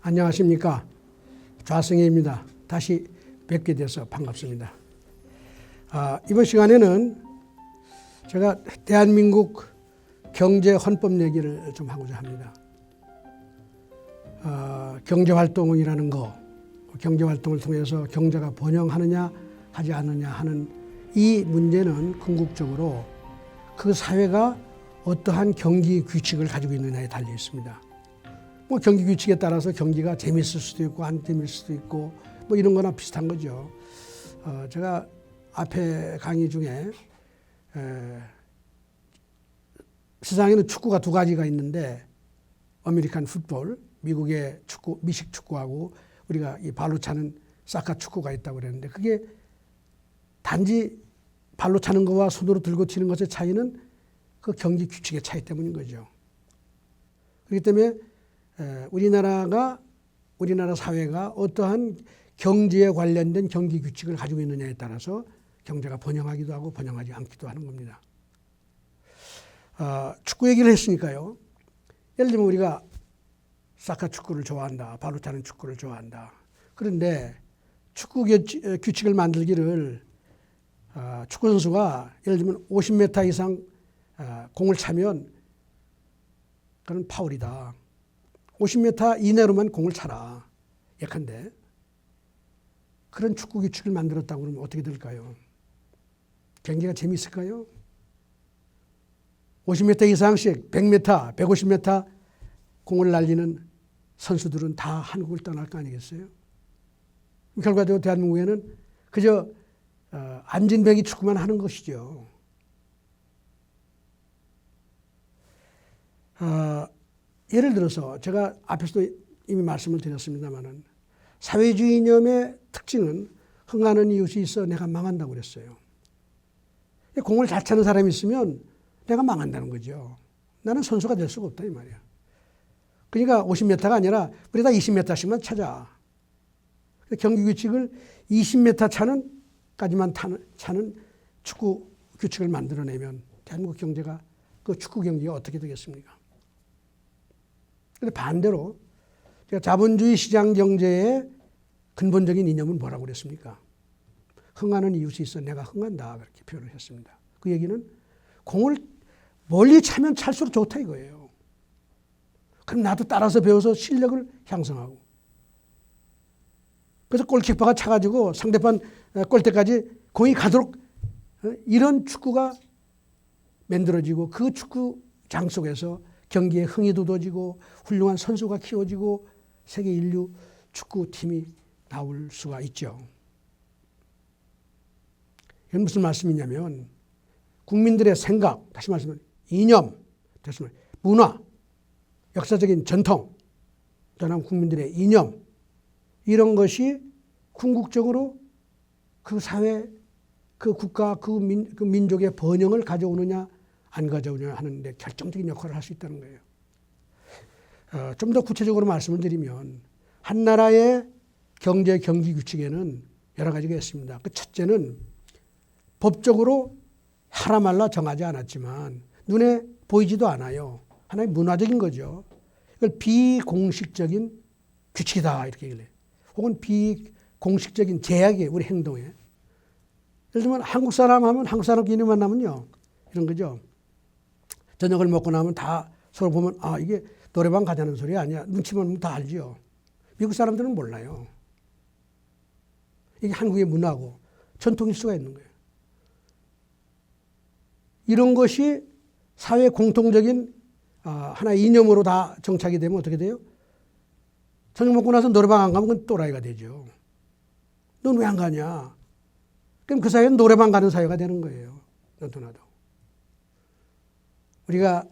안녕하십니까. 좌승혜입니다. 다시 뵙게 돼서 반갑습니다. 이번 시간에는 제가 대한민국 경제 헌법 얘기를 좀 하고자 합니다. 경제활동이라는 거, 경제활동을 통해서 경제가 번영하느냐 하지 않느냐 하는 이 문제는 궁극적으로 그 사회가 어떠한 경기 규칙을 가지고 있느냐에 달려 있습니다. 뭐 경기 규칙에 따라서 경기가 재밌을 수도 있고 안 재밌을 수도 있고 뭐 이런 거나 비슷한 거죠. 제가 앞에 강의 중에 세상에는 축구가 두 가지가 있는데 아메리칸 풋볼, 미국의 축구, 미식 축구하고 우리가 이 발로 차는 사카 축구가 있다고 그랬는데 그게 단지 발로 차는 거와 손으로 들고 치는 것의 차이는 그 경기 규칙의 차이 때문인 거죠. 그렇기 때문에 우리나라 사회가 어떠한 경제에 관련된 경기 규칙을 가지고 있느냐에 따라서 경제가 번영하기도 하고 번영하지 않기도 하는 겁니다. 축구 얘기를 했으니까요. 예를 들면 우리가 사카 축구를 좋아한다. 발로 차는 축구를 좋아한다. 그런데 축구 규칙을 만들기를 축구 선수가 예를 들면 50m 이상 공을 차면 그건 파울이다. 50m 이내로만 공을 차라. 예컨대. 그런 축구 규칙을 만들었다고 그러면 어떻게 될까요? 경기가 재미있을까요? 50m 이상씩 100m, 150m 공을 날리는 선수들은 다 한국을 떠날 거 아니겠어요? 결과적으로 대한민국에는 그저 안진뱅이 축구만 하는 것이죠. 예를 들어서 제가 앞에서도 이미 말씀을 드렸습니다마는 사회주의 이념의 특징은 흥하는 이웃이 있어 내가 망한다고 그랬어요. 공을 잘 차는 사람이 있으면 내가 망한다는 거죠. 나는 선수가 될 수가 없다 이 말이야. 그러니까 50m가 아니라 우리가 20m씩만 차자. 경기 규칙을 20m 차는까지만 차는 축구 규칙을 만들어내면 대한민국 경제가 그 축구 경기가 어떻게 되겠습니까? 그런데 반대로 제가 자본주의 시장 경제의 근본적인 이념은 뭐라고 그랬습니까? 흥하는 이웃이 있어 내가 흥한다 그렇게 표현을 했습니다. 그 얘기는 공을 멀리 차면 찰수록 좋다 이거예요. 그럼 나도 따라서 배워서 실력을 향상하고 그래서 골키퍼가 차가지고 상대편 골대까지 공이 가도록 이런 축구가 만들어지고 그 축구장 속에서 경기에 흥이 돋아지고 훌륭한 선수가 키워지고 세계 인류 축구팀이 나올 수가 있죠. 이건 무슨 말씀이냐면 국민들의 생각, 다시 말하면 이념, 다시 말하면 문화, 역사적인 전통, 또는 국민들의 이념 이런 것이 궁극적으로 그 사회, 그 국가, 그 민족의 번영을 가져오느냐 안 가져오느냐 하는데 결정적인 역할을 할 수 있다는 거예요. 좀 더 구체적으로 말씀을 드리면 한 나라의 경제 경기 규칙에는 여러 가지가 있습니다. 그 첫째는 법적으로 하라 말라 정하지 않았지만 눈에 보이지도 않아요. 하나의 문화적인 거죠. 이걸 비공식적인 규칙이다 이렇게 얘기를 해요. 혹은 비공식적인 제약이에요. 우리 행동에. 예를 들면 한국 사람 하면 한국 사람 끼리 만나면요. 이런 거죠. 저녁을 먹고 나면 다 서로 보면 아 이게 노래방 가자는 소리 아니야. 눈치만 보면 다 알죠. 미국 사람들은 몰라요. 이게 한국의 문화고 전통일 수가 있는 거예요. 이런 것이 사회 공통적인 하나의 이념으로 다 정착이 되면 어떻게 돼요? 저녁 먹고 나서 노래방 안 가면 그건 또라이가 되죠. 넌 왜 안 가냐? 그럼 그 사회는 노래방 가는 사회가 되는 거예요. 너도나도. 우리가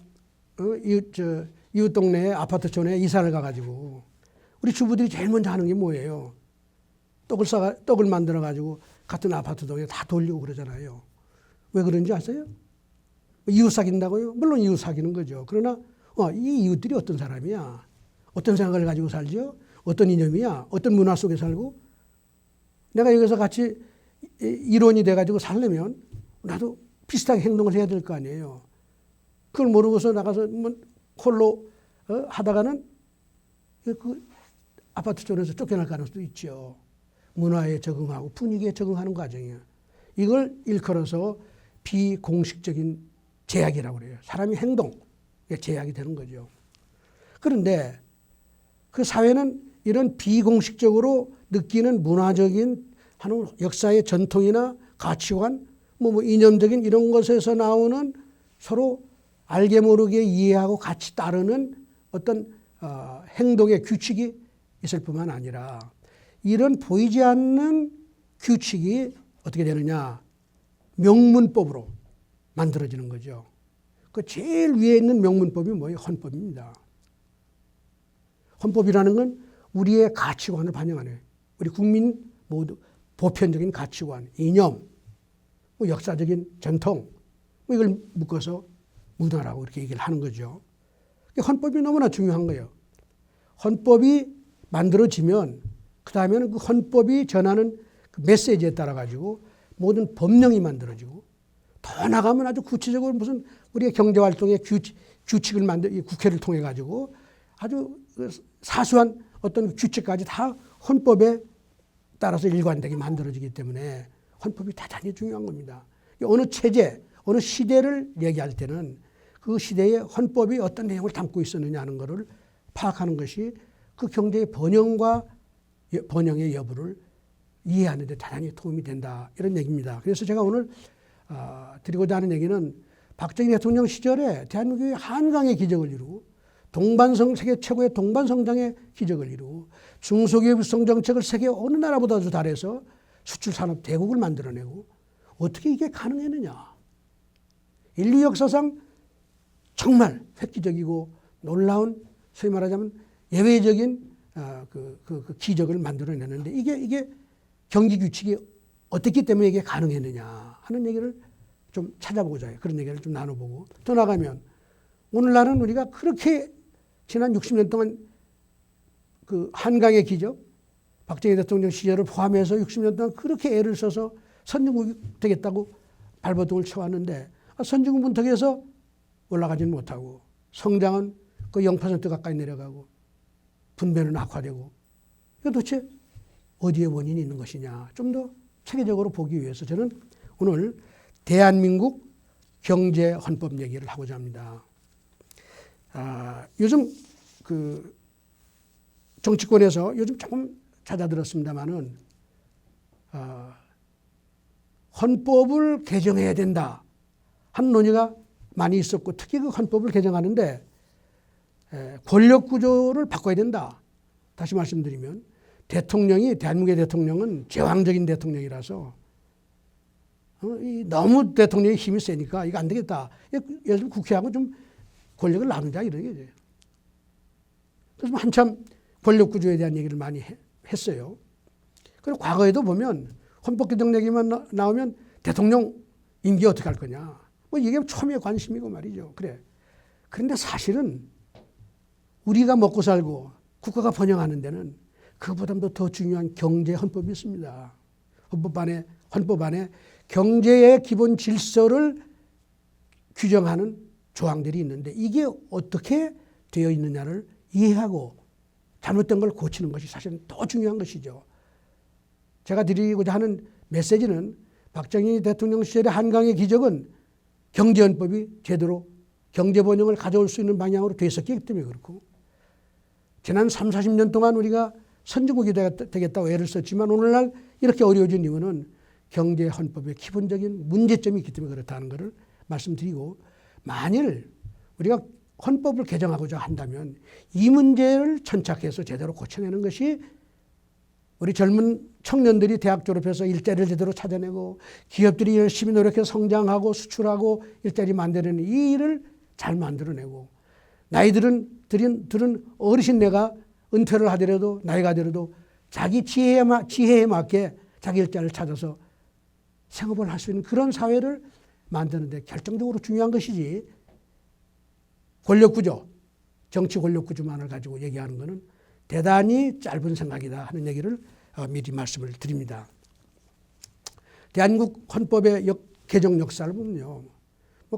이웃 동네에 아파트촌에 이사를 가가지고 우리 주부들이 제일 먼저 하는 게 뭐예요? 떡을 만들어가지고 같은 아파트 동에 다 돌리고 그러잖아요. 왜 그런지 아세요? 이웃 사귄다고요? 물론 이웃 사귀는 거죠. 그러나 이 이웃들이 어떤 사람이야? 어떤 생각을 가지고 살죠? 어떤 이념이야? 어떤 문화 속에 살고? 내가 여기서 같이 일원이 돼가지고 살려면 나도 비슷하게 행동을 해야 될 거 아니에요. 그걸 모르고서 나가서 홀로 하다가는 그 아파트촌에서 쫓겨날 가능성도 있죠. 문화에 적응하고 분위기에 적응하는 과정이에요. 이걸 일컬어서 비공식적인 제약이라고 그래요. 사람이 행동에 제약이 되는 거죠. 그런데 그 사회는 이런 비공식적으로 느끼는 문화적인 하는 역사의 전통이나 가치관, 이념적인 이런 것에서 나오는 서로 알게 모르게 이해하고 같이 따르는 어떤 행동의 규칙이 있을 뿐만 아니라 이런 보이지 않는 규칙이 어떻게 되느냐, 명문법으로 만들어지는 거죠. 그 제일 위에 있는 명문법이 뭐예요? 헌법입니다. 헌법이라는 건 우리의 가치관을 반영하는, 우리 국민 모두 보편적인 가치관, 이념, 역사적인 전통, 이걸 묶어서 문화라고 이렇게 얘기를 하는 거죠. 헌법이 너무나 중요한 거예요. 헌법이 만들어지면 그 다음에는 그 헌법이 전하는 그 메시지에 따라 가지고 모든 법령이 만들어지고, 더 나가면 아주 구체적으로 무슨 우리의 경제활동의 규칙을 이 국회를 통해 가지고 아주 사소한 어떤 규칙까지 다 헌법에 따라서 일관되게 만들어지기 때문에 헌법이 대단히 중요한 겁니다. 어느 체제, 어느 시대를 얘기할 때는 그 시대의 헌법이 어떤 내용을 담고 있었느냐 하는 것을 파악하는 것이 그 경제의 번영의 여부를 이해하는 데 대단히 도움이 된다, 이런 얘기입니다. 그래서 제가 오늘 드리고자 하는 얘기는 박정희 대통령 시절에 대한민국이 한강의 기적을 이루고 세계 최고의 동반성장의 기적을 이루고 중소기업 육성 정책을 세계 어느 나라보다도 잘해서 수출산업 대국을 만들어내고 어떻게 이게 가능했느냐. 인류 역사상 정말 획기적이고 놀라운, 소위 말하자면 예외적인 그 기적을 만들어내는데 이게 경기 규칙이 어떻기 때문에 이게 가능했느냐 하는 얘기를 좀 찾아보고자 해요. 그런 얘기를 좀 나눠보고, 더 나가면 오늘날은 우리가 그렇게 지난 60년 동안 그 한강의 기적, 박정희 대통령 시절을 포함해서 60년 동안 그렇게 애를 써서 선진국이 되겠다고 발버둥을 쳐왔는데 선진국 문턱에서 올라가지는 못하고 성장은 그 0% 가까이 내려가고 분배는 악화되고, 이거 도대체 어디에 원인이 있는 것이냐 좀 더 체계적으로 보기 위해서 저는 오늘 대한민국 경제헌법 얘기를 하고자 합니다. 요즘 그 정치권에서 요즘 조금 잦아들었습니다마는 헌법을 개정해야 된다 하는 논의가 많이 있었고, 특히 그 헌법을 개정하는데 권력 구조를 바꿔야 된다. 다시 말씀드리면 대한민국의 대통령은 제왕적인 대통령이라서 너무 대통령의 힘이 세니까 이거 안 되겠다. 예를 들면 국회하고 좀 권력을 나누자 이런 얘기죠. 그래서 한참 권력 구조에 대한 얘기를 많이 했어요. 그리고 과거에도 보면 헌법 개정 얘기만 나오면 대통령 임기 어떻게 할 거냐. 이게 처음에 관심이고 말이죠. 그래. 그런데 사실은 우리가 먹고 살고 국가가 번영하는 데는 그보다도 더 중요한 경제 헌법이 있습니다. 헌법 안에 경제의 기본 질서를 규정하는 조항들이 있는데 이게 어떻게 되어 있느냐를 이해하고 잘못된 걸 고치는 것이 사실은 더 중요한 것이죠. 제가 드리고자 하는 메시지는 박정희 대통령 시절의 한강의 기적은 경제헌법이 제대로 경제 번영을 가져올 수 있는 방향으로 돼 있었기 때문에 그렇고, 지난 3, 40년 동안 우리가 선진국이 되겠다고 애를 썼지만 오늘날 이렇게 어려워진 이유는 경제헌법의 기본적인 문제점이 있기 때문에 그렇다는 것을 말씀드리고, 만일 우리가 헌법을 개정하고자 한다면 이 문제를 천착해서 제대로 고쳐내는 것이 우리 젊은 청년들이 대학 졸업해서 일자리를 제대로 찾아내고 기업들이 열심히 노력해서 성장하고 수출하고 일자리 만드는 이 일을 잘 만들어내고, 나이들은 어르신네가 은퇴를 하더라도 나이가 되더라도 자기 지혜에 맞게 자기 일자리를 찾아서 생업을 할 수 있는 그런 사회를 만드는 데 결정적으로 중요한 것이지, 권력구조, 정치 권력구조만을 가지고 얘기하는 것은 대단히 짧은 생각이다 하는 얘기를 미리 말씀을 드립니다. 대한민국 헌법의 개정 역사를 보면요,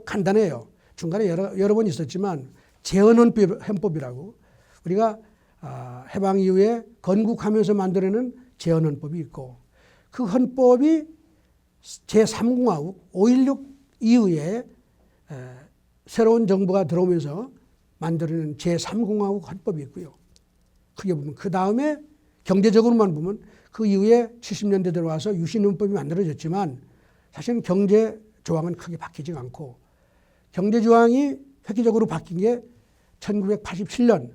간단해요. 중간에 여러 번 있었지만 재헌헌법이라고 우리가 해방 이후에 건국하면서 만들어낸 재헌헌법이 있고 그 헌법이 제3공화국 5.16 이후에 새로운 정부가 들어오면서 만들어낸 제3공화국 헌법이 있고요. 크게 보면 그 다음에 경제적으로만 보면 그 이후에 70년대 들어와서 유신헌법이 만들어졌지만 사실은 경제 조항은 크게 바뀌지 않고 경제 조항이 획기적으로 바뀐 게 1987년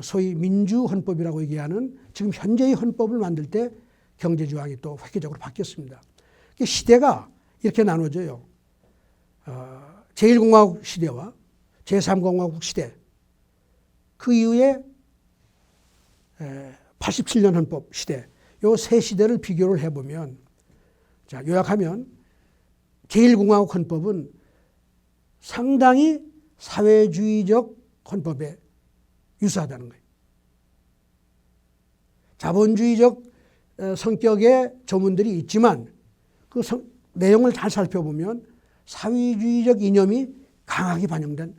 소위 민주헌법이라고 얘기하는 지금 현재의 헌법을 만들 때 경제 조항이 또 획기적으로 바뀌었습니다. 시대가 이렇게 나눠져요. 제1공화국 시대와 제3공화국 시대 그 이후에 87년 헌법 시대 요 세 시대를 비교를 해보면 자 요약하면 제1공화국 헌법은 상당히 사회주의적 헌법에 유사하다는 거예요. 자본주의적 성격의 조문들이 있지만 그 내용을 잘 살펴보면 사회주의적 이념이 강하게 반영된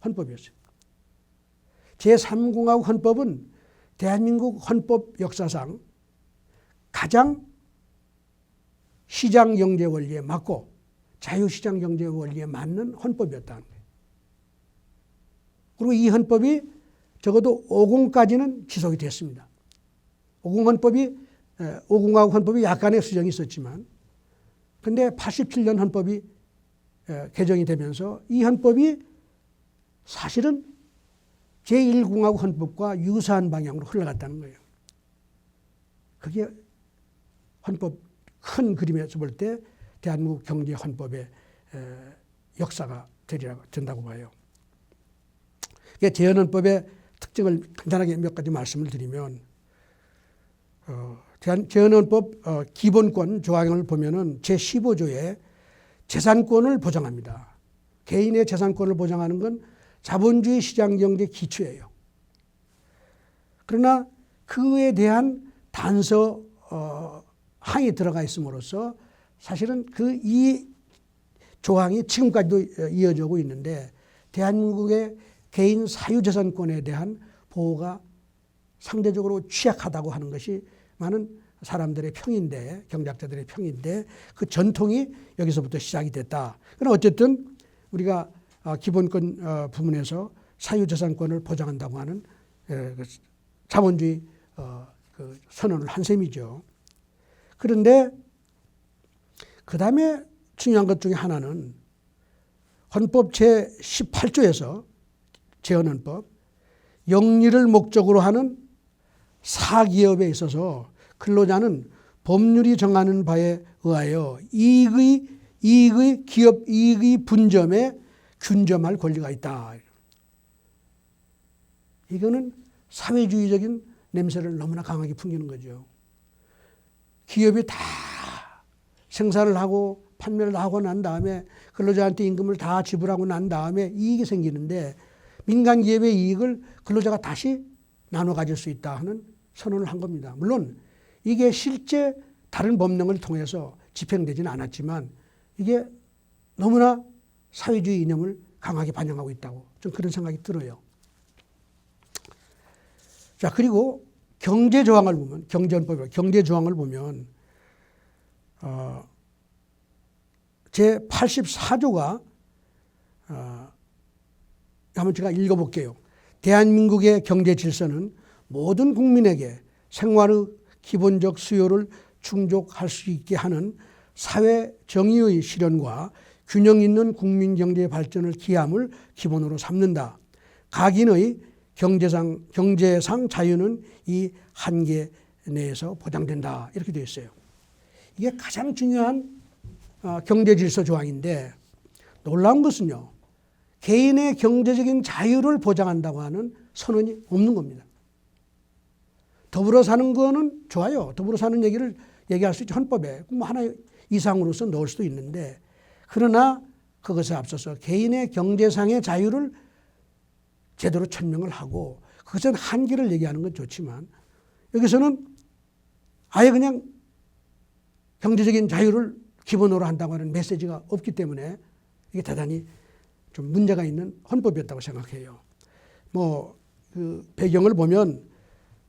헌법이었어요. 제3공화국 헌법은 대한민국 헌법 역사상 가장 시장경제 원리에 맞고 자유시장경제 원리에 맞는 헌법이었다는 거예요. 그리고 이 헌법이 적어도 50까지는 지속이 됐습니다. 5공화국 헌법이 약간의 수정이 있었지만 근데 87년 헌법이 개정이 되면서 이 헌법이 사실은 제1공화국 헌법과 유사한 방향으로 흘러갔다는 거예요. 그게 헌법 큰 그림에서 볼 때 대한민국 경제 헌법의 역사가 된다고 봐요. 재헌헌법의 특징을 간단하게 몇 가지 말씀을 드리면 재헌헌법 기본권 조항을 보면은 제15조에 재산권을 보장합니다. 개인의 재산권을 보장하는 건 자본주의 시장경제 기초예요. 그러나 그에 대한 단서 항이 들어가 있음으로써 사실은 이 조항이 지금까지도 이어지고 있는데 대한민국의 개인 사유재산권에 대한 보호가 상대적으로 취약하다고 하는 것이 많은 사람들의 평인데 경제학자들의 평인데 그 전통이 여기서부터 시작이 됐다. 그러나 어쨌든 우리가 기본권 부분에서 사유재산권을 보장한다고 하는 자본주의 선언을 한 셈이죠. 그런데 그 다음에 중요한 것 중에 하나는 헌법 제18조에서 재헌헌법 영리를 목적으로 하는 사기업에 있어서 근로자는 법률이 정하는 바에 의하여 기업 이익의 분점에 균점할 권리가 있다. 이거는 사회주의적인 냄새를 너무나 강하게 풍기는 거죠. 기업이 다 생산을 하고 판매를 하고 난 다음에 근로자한테 임금을 다 지불하고 난 다음에 이익이 생기는데 민간 기업의 이익을 근로자가 다시 나눠 가질 수 있다 하는 선언을 한 겁니다. 물론 이게 실제 다른 법령을 통해서 집행되지는 않았지만 이게 너무나 사회주의 이념을 강하게 반영하고 있다고 좀 그런 생각이 들어요. 자, 그리고 경제조항을 보면 경제조항을 보면 제84조가 한번 제가 읽어볼게요. 대한민국의 경제 질서는 모든 국민에게 생활의 기본적 수요를 충족할 수 있게 하는 사회 정의의 실현과 균형 있는 국민 경제 발전을 기함을 기본으로 삼는다. 각인의 경제상 자유는 이 한계 내에서 보장된다. 이렇게 되어 있어요. 이게 가장 중요한 경제 질서 조항인데 놀라운 것은요. 개인의 경제적인 자유를 보장한다고 하는 선언이 없는 겁니다. 더불어 사는 거는 좋아요. 더불어 사는 얘기를 얘기할 수 있죠. 헌법에 뭐 하나 이상으로서 넣을 수도 있는데 그러나 그것에 앞서서 개인의 경제상의 자유를 제대로 천명을 하고 그것은 한계를 얘기하는 건 좋지만 여기서는 아예 그냥 경제적인 자유를 기본으로 한다고 하는 메시지가 없기 때문에 이게 대단히 좀 문제가 있는 헌법이었다고 생각해요. 그 배경을 보면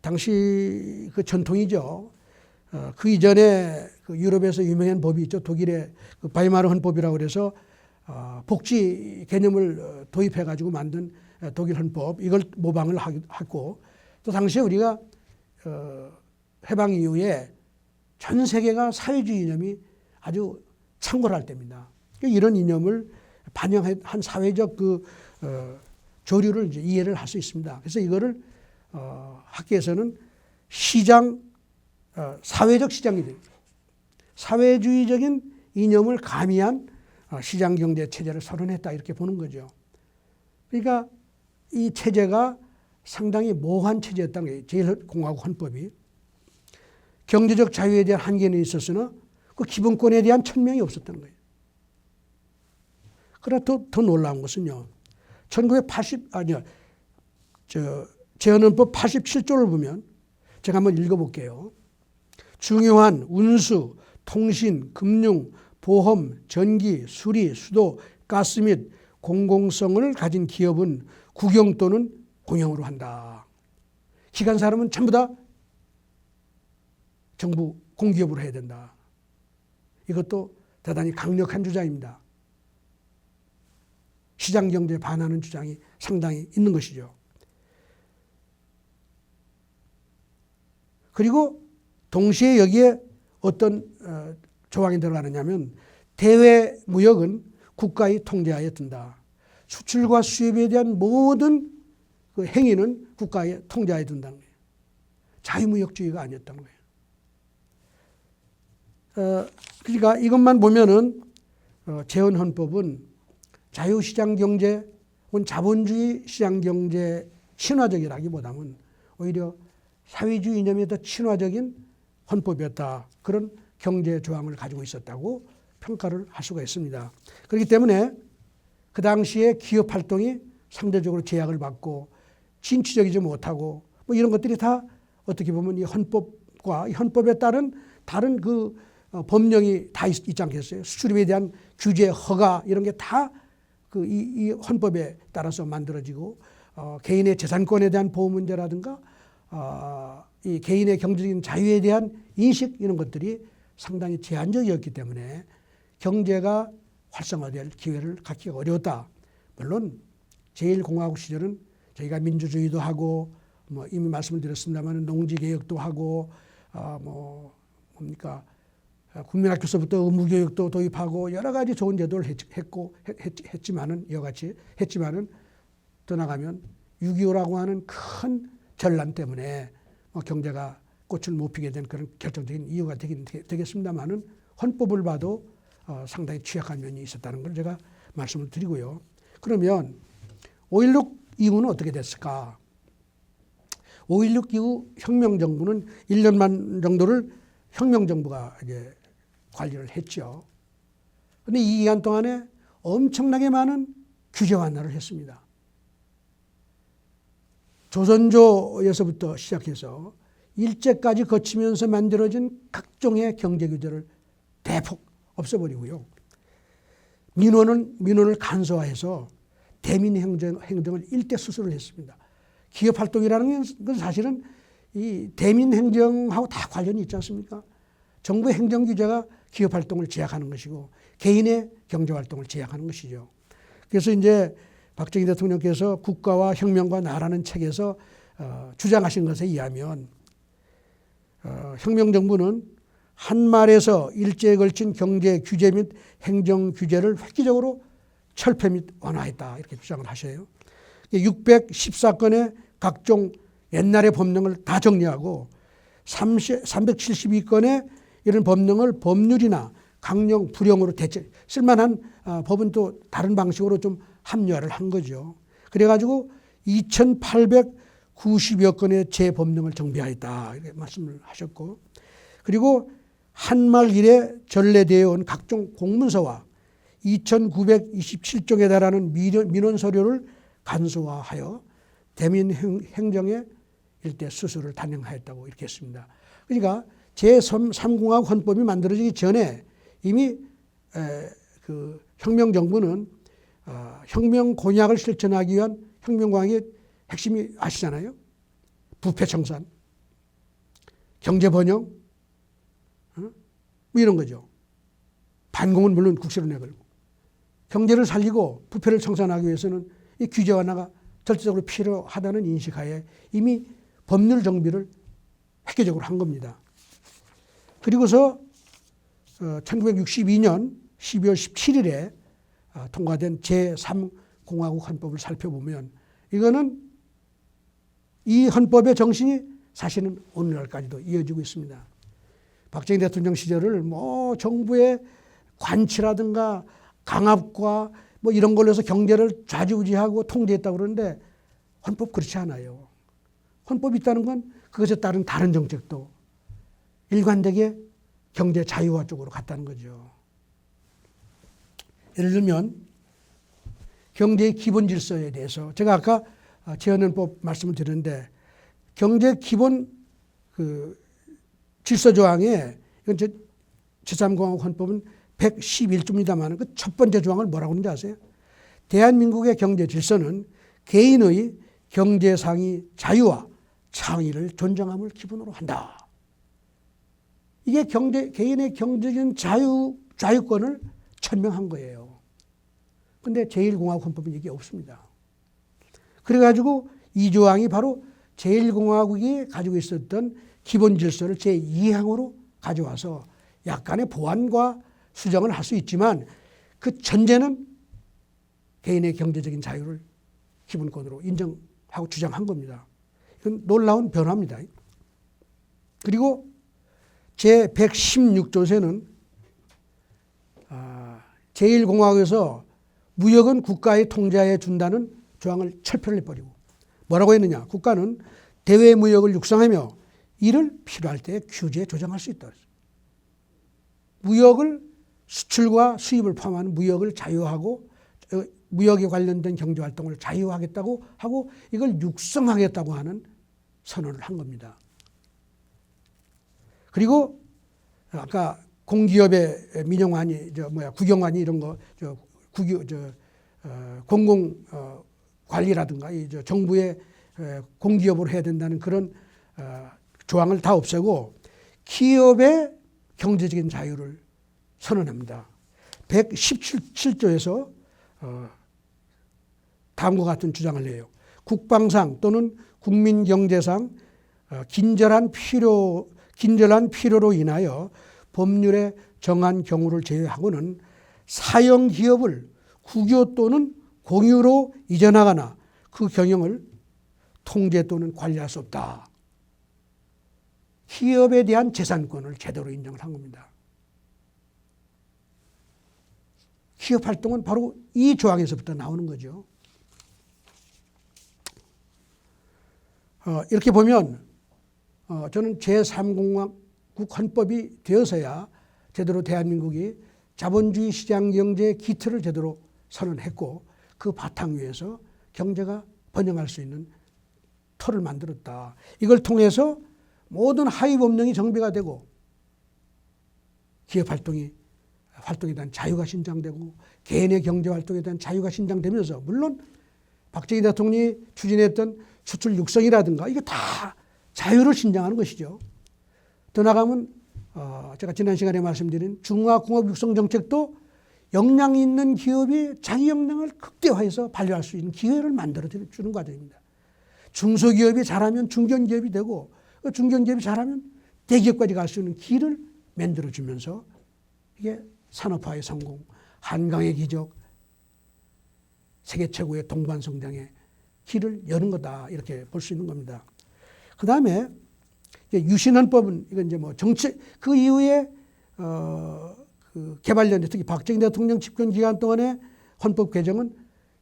당시 그 전통이죠. 그 이전에 그 유럽에서 유명한 법이 있죠. 독일의 그 바이마르 헌법이라고 그래서 복지 개념을 도입해 가지고 만든 독일 헌법, 이걸 모방을 하고, 또 당시에 우리가 해방 이후에 전 세계가 사회주의 이념이 아주 창궐할 때입니다. 이런 이념을 반영한 사회적 그 조류를 이제 이해를 할 수 있습니다. 그래서 이거를 학계에서는 사회적 시장이 됩니다. 사회주의적인 이념을 가미한 시장 경제 체제를 선언했다, 이렇게 보는 거죠. 그러니까 이 체제가 상당히 모호한 체제였다는 거예요. 제1공화국 헌법이. 경제적 자유에 대한 한계는 있었으나 그 기본권에 대한 천명이 없었다는 거예요. 그러나 더 놀라운 것은요, 재헌헌법 87조를 보면, 제가 한번 읽어볼게요. 중요한 운수, 통신, 금융, 보험, 전기, 수리, 수도, 가스 및 공공성을 가진 기업은 국영 또는 공영으로 한다. 기관 사람은 전부 다 정부 공기업으로 해야 된다. 이것도 대단히 강력한 주장입니다. 시장 경제에 반하는 주장이 상당히 있는 것이죠. 그리고 동시에 여기에 어떤 조항이 들어가느냐면, 대외 무역은 국가의 통제하에 든다. 수출과 수입에 대한 모든 그 행위는 국가의 통제하에 든다는 거예요. 자유무역주의가 아니었다는 거예요. 그러니까 이것만 보면은 재헌헌법은 자유시장 경제 혹은 자본주의 시장 경제 친화적이라기보다는 오히려 사회주의 이념에 더 친화적인 헌법이었다. 그런 경제 조항을 가지고 있었다고 평가를 할 수가 있습니다. 그렇기 때문에 그 당시에 기업 활동이 상대적으로 제약을 받고 진취적이지 못하고 뭐 이런 것들이 다 어떻게 보면 이 헌법과 이 헌법에 따른 다른 그 법령이 다 있지 않겠어요? 수출입에 대한 규제, 허가 이런 게 다 그 이 헌법에 따라서 만들어지고, 개인의 재산권에 대한 보호 문제라든가 이 개인의 경제적인 자유에 대한 인식, 이런 것들이 상당히 제한적이었기 때문에 경제가 활성화될 기회를 갖기가 어려웠다. 물론 제1공화국 시절은 저희가 민주주의도 하고 뭐 이미 말씀을 드렸습니다만 농지개혁도 하고 국민학교서부터 의무교육도 도입하고 여러 가지 좋은 제도를 했지만은 이와같이 했지만은 더 나가면 6.25라고 하는 큰 전란 때문에 경제가 꽃을 못 피게 된 그런 결정적인 이유가 되겠습니다만은 헌법을 봐도 상당히 취약한 면이 있었다는 걸 제가 말씀을 드리고요. 그러면 5.16 이후는 어떻게 됐을까? 5.16 이후 혁명정부는 1년만 정도를 혁명정부가 이제 관리를 했죠. 그런데 이 기간 동안에 엄청나게 많은 규제 완화를 했습니다. 조선조에서부터 시작해서 일제까지 거치면서 만들어진 각종의 경제 규제를 대폭 없애버리고요. 민원을 간소화해서 대민 행정을 일대 수술을 했습니다. 기업 활동이라는 건 사실은 이 대민 행정하고 다 관련이 있지 않습니까? 정부의 행정 규제가 기업 활동을 제약하는 것이고 개인의 경제 활동을 제약하는 것이죠. 그래서 이제 박정희 대통령께서 국가와 혁명과 나라는 책에서 주장하신 것에 의하면 혁명정부는 한 말에서 일제에 걸친 경제 규제 및 행정 규제를 획기적으로 철폐 및 완화했다, 이렇게 주장을 하셔요. 614건의 각종 옛날의 법령을 다 정리하고 372건의 이런 법령을 법률이나 강령, 불용으로 대체, 쓸만한 법은 또 다른 방식으로 좀 합리화를 한 거죠. 그래가지고 2,890여 건의 재법령을 정비하였다, 이렇게 말씀을 하셨고, 그리고 한말 이래 전래되어 온 각종 공문서와 2,927종에 달하는 민원 서류를 간소화하여 대민 행정의 일대 수술을 단행하였다고 이렇게 했습니다. 그러니까 제3공화국 헌법이 만들어지기 전에 이미 그 혁명정부는 혁명 공약을 실천하기 위한 혁명공약의 핵심이 아시잖아요. 부패청산, 경제 번영, 뭐 이런 거죠. 반공은 물론 국세로 내걸고. 경제를 살리고 부패를 청산하기 위해서는 이 규제 완화가 절대적으로 필요하다는 인식하에 이미 법률 정비를 획기적으로 한 겁니다. 그리고서 1962년 12월 17일에 통과된 제3공화국 헌법을 살펴보면 이거는 이 헌법의 정신이 사실은 오늘날까지도 이어지고 있습니다. 박정희 대통령 시절을 뭐 정부의 관치라든가 강압과 뭐 이런 걸로 해서 경제를 좌지우지하고 통제했다고 그러는데 헌법 그렇지 않아요. 헌법이 있다는 건 그것에 따른 다른 정책도 일관되게 경제 자유화 쪽으로 갔다는 거죠. 예를 들면 경제의 기본 질서에 대해서 제가 아까 재헌헌법 말씀을 드렸는데 경제 기본 그 질서 조항에 이건 제3공화국 헌법은 111조입니다만 그 첫 번째 조항을 뭐라고 하는지 아세요? 대한민국의 경제 질서는 개인의 경제상의 자유와 창의를 존중함을 기본으로 한다. 이게 개인의 경제적인 자유권을 천명한 거예요. 그런데 제1공화국 헌법은 이게 없습니다. 그래가지고 이 조항이 바로 제1공화국이 가지고 있었던 기본 질서를 제2항으로 가져와서 약간의 보완과 수정을 할 수 있지만 그 전제는 개인의 경제적인 자유를 기본권으로 인정하고 주장한 겁니다. 이건 놀라운 변화입니다. 그리고 제116조에는 제1공화국에서 무역은 국가의 통제하에 준다는 조항을 철폐를 해버리고 뭐라고 했느냐. 국가는 대외 무역을 육성하며 이를 필요할 때 규제에 조정할 수 있다. 무역을 수출과 수입을 포함하는 무역을 자유하고 무역에 관련된 경제활동을 자유하겠다고 하고 이걸 육성하겠다고 하는 선언을 한 겁니다. 그리고 아까 공기업의 민영화니 국영화니 이런 거 공공 관리라든가 정부의 공기업으로 해야 된다는 그런 조항을 다 없애고 기업의 경제적인 자유를 선언합니다. 117조에서 다음과 같은 주장을 해요. 국방상 또는 국민경제상 긴절한 필요로 인하여 법률에 정한 경우를 제외하고는 사형 기업을 국有또는 공유로 이전하거나 그 경영을 통제 또는 관리할 수 없다. 기업에 대한 재산권을 제대로 인정을 한 겁니다. 기업 활동은 바로 이 조항에서부터 나오는 거죠. 이렇게 보면 저는 제3공화국 헌법이 되어서야 제대로 대한민국이 자본주의 시장 경제의 기틀을 제대로 선언했고 그 바탕 위에서 경제가 번영할 수 있는 틀을 만들었다. 이걸 통해서 모든 하위 법령이 정비가 되고 기업 활동에 대한 자유가 신장되고 개인의 경제 활동에 대한 자유가 신장되면서 물론 박정희 대통령이 추진했던 수출 육성이라든가 이게 다 자유를 신장하는 것이죠. 더 나아가면 제가 지난 시간에 말씀드린 중화공업 육성 정책도 역량 있는 기업이 자기 역량을 극대화해서 발휘할 수 있는 기회를 만들어주는 과정입니다. 중소기업이 잘하면 중견기업이 되고 중견기업이 잘하면 대기업까지 갈 수 있는 길을 만들어주면서 이게 산업화의 성공, 한강의 기적, 세계 최고의 동반 성장의 길을 여는 거다 이렇게 볼 수 있는 겁니다. 그 다음에 유신헌법은 이건 이제 뭐 정치 그 이후에 그 개발년 특히 박정희 대통령 집권 기간 동안의 헌법 개정은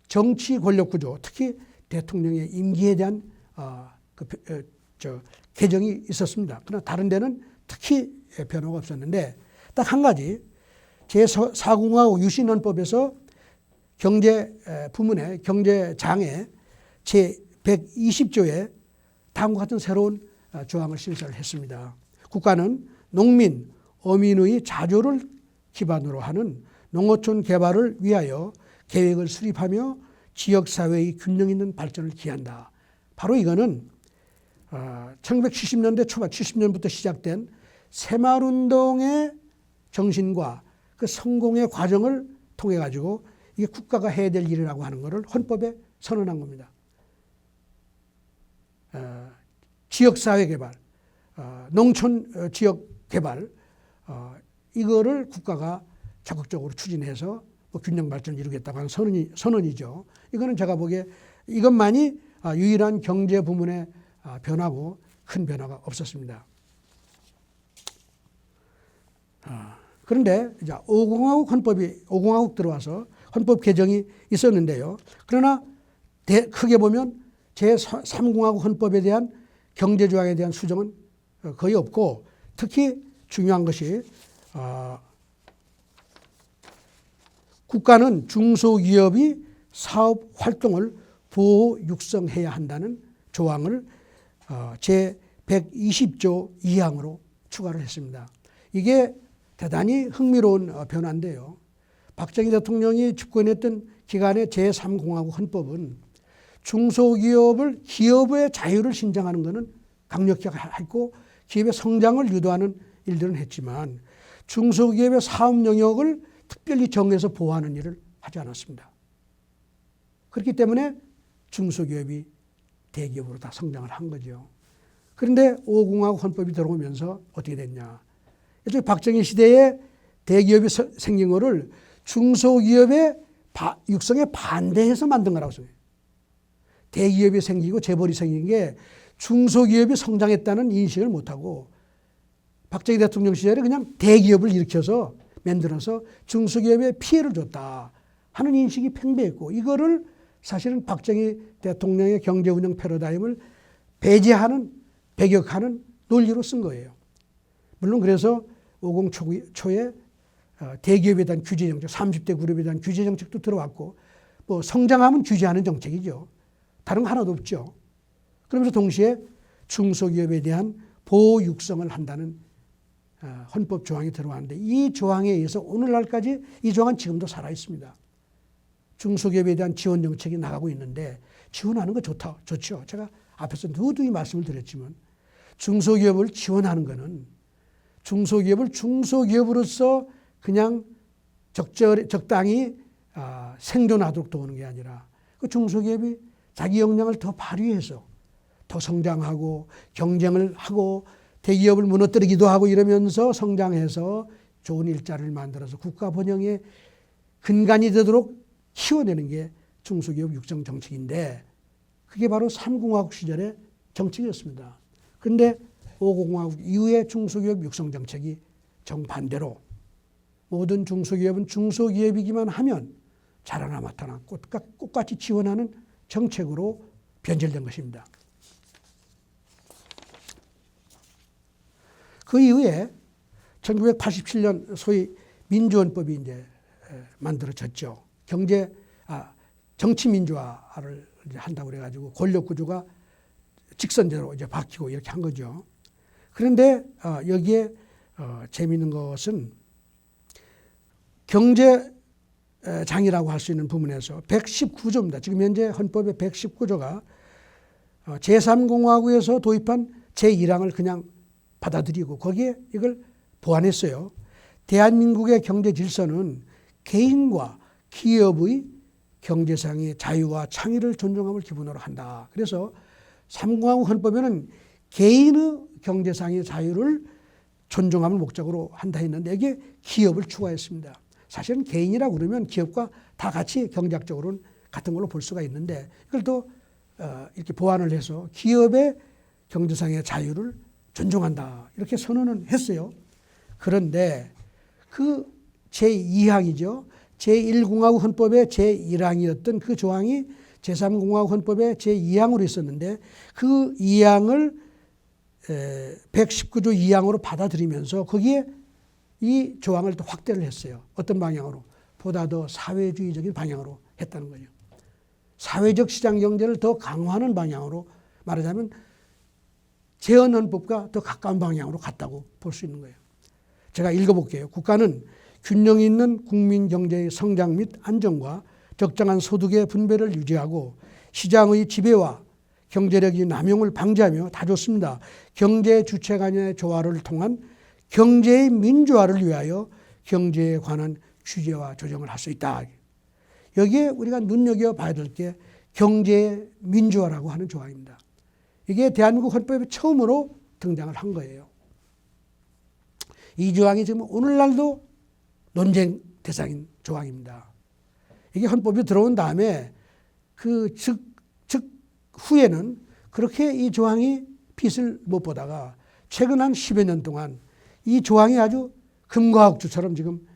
정치 권력 구조 특히 대통령의 임기에 대한 개정이 있었습니다. 그러나 다른 데는 특히 변화가 없었는데 딱 한 가지 제4공화국 유신헌법에서 경제 부문의 경제장에 제120조에 다음과 같은 새로운 조항을 신설을 했습니다. 국가는 농민, 어민의 자조를 기반으로 하는 농어촌 개발을 위하여 계획을 수립하며 지역사회의 균형 있는 발전을 기한다. 바로 이거는 1970년대 초반 70년부터 시작된 새마을운동의 정신과 그 성공의 과정을 통해 가지고 이게 국가가 해야 될 일이라고 하는 것을 헌법에 선언한 겁니다. 지역사회 개발, 농촌 지역 개발, 이거를 국가가 적극적으로 추진해서 뭐 균형 발전을 이루겠다고 하는 선언이죠. 이거는 제가 보기에 이것만이 유일한 경제 부문의 변화고 큰 변화가 없었습니다. 그런데 이제 5공화국 들어와서 헌법 개정이 있었는데요. 그러나 크게 보면 제3공화국 헌법에 대한 경제 조항에 대한 수정은 거의 없고, 특히 중요한 것이 국가는 중소기업이 사업 활동을 보호 육성해야 한다는 조항을 제120조 2항으로 추가를 했습니다. 이게 대단히 흥미로운 변화인데요. 박정희 대통령이 집권했던 기간의 제3공화국 헌법은 중소기업을 기업의 자유를 신장하는 것은 강력히 했고 기업의 성장을 유도하는 일들은 했지만 중소기업의 사업 영역을 특별히 정해서 보호하는 일을 하지 않았습니다. 그렇기 때문에 중소기업이 대기업으로 다 성장을 한 거죠. 그런데 5공화국 헌법이 들어오면서 어떻게 됐냐. 일종의 박정희 시대에 대기업이 생긴 거를 중소기업의 육성에 반대해서 만든 거라고 생각해요. 대기업이 생기고 재벌이 생긴 게 중소기업이 성장했다는 인식을 못하고 박정희 대통령 시절에 그냥 대기업을 일으켜서 만들어서 중소기업에 피해를 줬다 하는 인식이 팽배했고, 이거를 사실은 박정희 대통령의 경제운영 패러다임을 배격하는 논리로 쓴 거예요. 물론 그래서 50 초에 대기업에 대한 규제 정책, 30대 그룹에 대한 규제 정책도 들어왔고, 뭐 성장하면 규제하는 정책이죠. 다른 거 하나도 없죠. 그러면서 동시에 중소기업에 대한 보호 육성을 한다는 헌법 조항이 들어왔는데, 이 조항에 의해서 오늘날까지 이 조항은 지금도 살아 있습니다. 중소기업에 대한 지원 정책이 나가고 있는데 지원하는 거 좋죠. 제가 앞에서 누누이 말씀을 드렸지만 중소기업을 지원하는 것은 중소기업을 중소기업으로서 그냥 적당히 생존하도록 도우는 게 아니라 그 중소기업이 자기 역량을 더 발휘해서 더 성장하고 경쟁을 하고 대기업을 무너뜨리기도 하고 이러면서 성장해서 좋은 일자리를 만들어서 국가 번영의 근간이 되도록 키워내는 게 중소기업 육성 정책인데, 그게 바로 3공화국 시절의 정책이었습니다. 그런데 5공화국 이후의 중소기업 육성 정책이 정반대로 모든 중소기업은 중소기업이기만 하면 자라나 마타나 꽃같이 지원하는 정책으로 변질된 것입니다. 그 이후에 1987년 소위 민주헌법이 이제 만들어졌죠. 정치 민주화를 한다고 그래가지고 권력 구조가 직선제로 이제 바뀌고 이렇게 한 거죠. 그런데 여기에 재미있는 것은 경제장이라고 할 수 있는 부분에서 119조입니다. 지금 현재 헌법의 119조가 제3공화국에서 도입한 제1항을 그냥 받아들이고 거기에 이걸 보완했어요. 대한민국의 경제 질서는 개인과 기업의 경제상의 자유와 창의를 존중함을 기본으로 한다. 그래서 3공화국 헌법에는 개인의 경제상의 자유를 존중함을 목적으로 한다 했는데 여기에 기업을 추가했습니다. 사실은 개인이라고 그러면 기업과 다 같이 경제학적으로는 같은 걸로 볼 수가 있는데 이걸 또 이렇게 보완을 해서 기업의 경제상의 자유를 존중한다 이렇게 선언은 했어요. 그런데 그 제2항이죠. 제1공화국 헌법의 제1항이었던 그 조항이 제3공화국 헌법의 제2항으로 있었는데 그 2항을 119조 2항으로 받아들이면서 거기에 이 조항을 또 확대를 했어요. 어떤 방향으로? 보다 더 사회주의적인 방향으로 했다는 거죠. 사회적 시장 경제를 더 강화하는 방향으로, 말하자면 재헌헌법과 더 가까운 방향으로 갔다고 볼 수 있는 거예요. 제가 읽어볼게요. 국가는 균형 있는 국민 경제의 성장 및 안정과 적정한 소득의 분배를 유지하고 시장의 지배와 경제력이 남용을 방지하며 다 좋습니다. 경제 주체 간의 조화를 통한 경제의 민주화를 위하여 경제에 관한 규제와 조정을 할 수 있다. 여기에 우리가 눈여겨봐야 될 게 경제 민주화라고 하는 조항입니다. 이게 대한민국 헌법에 처음으로 등장을 한 거예요. 이 조항이 지금 오늘날도 논쟁 대상인 조항입니다. 이게 헌법에 들어온 다음에 즉 후에는 그렇게 이 조항이 빛을 못 보다가 최근 한 10여 년 동안 이 조항이 아주 금과옥주처럼 지금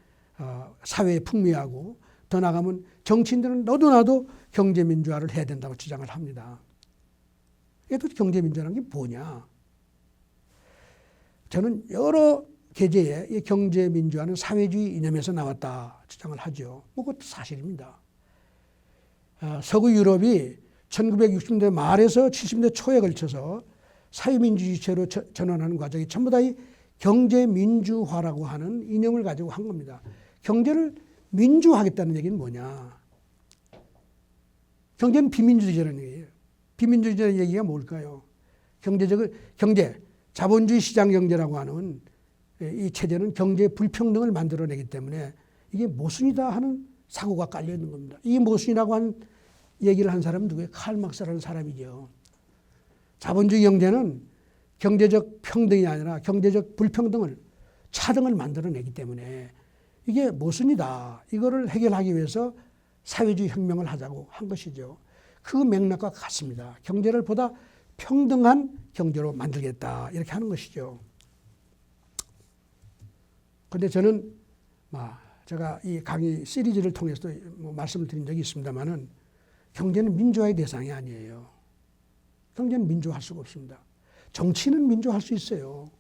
사회에 풍미하고 더 나가면 정치인들은 너도 나도 경제민주화를 해야 된다고 주장을 합니다. 이게 또 경제민주화라는 게 뭐냐? 저는 여러 계제에 이 경제민주화는 사회주의 이념에서 나왔다 주장을 하죠. 그것도 사실입니다. 서구 유럽이 1960년대 말에서 70년대 초에 걸쳐서 사회민주주의체로 전환하는 과정이 전부 다 이 경제민주화라고 하는 이념을 가지고 한 겁니다. 경제를 민주화하겠다는 얘기는 뭐냐? 경제는 비민주주의라는 얘기예요. 비민주주의라는 얘기가 뭘까요? 경제, 자본주의 시장 경제라고 하는 이 체제는 경제 불평등을 만들어내기 때문에 이게 모순이다 하는 사고가 깔려 있는 겁니다. 이 모순이라고 하는 얘기를 한 사람은 누구예요? 칼 막스라는 사람이죠. 자본주의 경제는 경제적 평등이 아니라 경제적 불평등을 차등을 만들어내기 때문에 이게 모순이다. 이거를 해결하기 위해서 사회주의 혁명을 하자고 한 것이죠. 그 맥락과 같습니다. 경제를 보다 평등한 경제로 만들겠다. 이렇게 하는 것이죠. 그런데 저는 제가 이 강의 시리즈를 통해서도 말씀을 드린 적이 있습니다만은 경제는 민주화의 대상이 아니에요. 경제는 민주화할 수가 없습니다. 정치는 민주화할 수 있어요.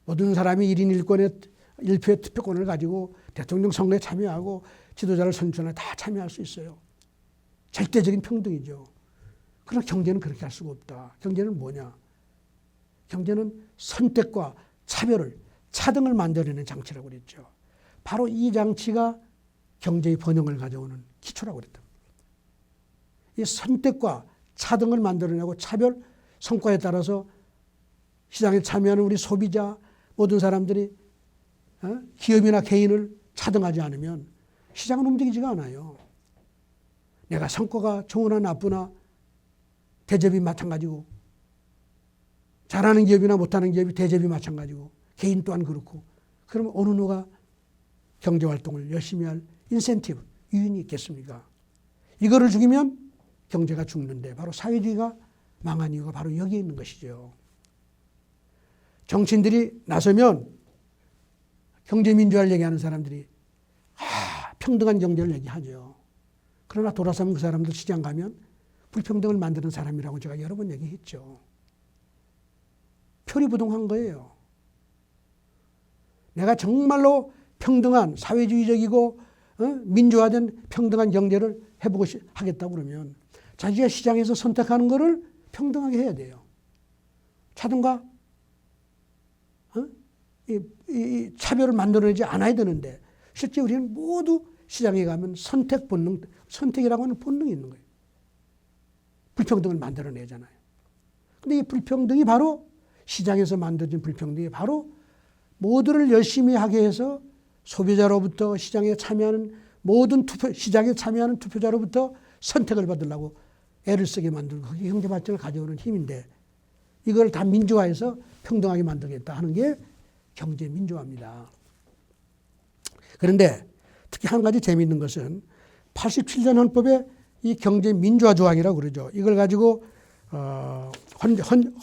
모든 사람이 1인 1표의 투표권을 가지고 대통령 선거에 참여하고 지도자를 선출하는 다 참여할 수 있어요. 절대적인 평등이죠. 그러나 경제는 그렇게 할 수가 없다. 경제는 뭐냐? 경제는 선택과 차별을, 차등을 만들어내는 장치라고 그랬죠. 바로 이 장치가 경제의 번영을 가져오는 기초라고 그랬다. 이 선택과 차등을 만들어내고 차별, 성과에 따라서 시장에 참여하는 우리 소비자, 모든 사람들이 기업이나 개인을 차등하지 않으면 시장은 움직이지가 않아요. 내가 성과가 좋으나 나쁘나 대접이 마찬가지고 잘하는 기업이나 못하는 기업이 대접이 마찬가지고 개인 또한 그렇고 그러면 어느 누가 경제활동을 열심히 할 인센티브, 유인이 있겠습니까? 이거를 죽이면 경제가 죽는데 바로 사회주의가 망한 이유가 바로 여기에 있는 것이죠. 정치인들이 나서면 경제민주화를 얘기하는 사람들이 평등한 경제를 얘기하죠. 그러나 돌아서면 그 사람들 시장 가면 불평등을 만드는 사람이라고 제가 여러 번 얘기했죠. 표리부동한 거예요. 내가 정말로 평등한 사회주의적이고 민주화된 평등한 경제를 해보고 하겠다고 그러면 자기가 시장에서 선택하는 거를 평등하게 해야 돼요. 차등과 이 차별을 만들어내지 않아야 되는데 실제 우리는 모두 시장에 가면 선택 본능, 선택이라고 하는 본능이 있는 거예요. 불평등을 만들어내잖아요. 근데 이 불평등이 바로 시장에서 만들어진 불평등이 바로 모두를 열심히 하게 해서 소비자로부터 시장에 참여하는 모든 시장에 참여하는 투표자로부터 선택을 받으려고 애를 쓰게 만들고 그게 경제 발전을 가져오는 힘인데 이걸 다 민주화해서 평등하게 만들겠다 하는 게 경제 민주화입니다. 그런데 특히 한 가지 재미있는 것은 87년 헌법에 이 경제 민주화 조항이라고 그러죠. 이걸 가지고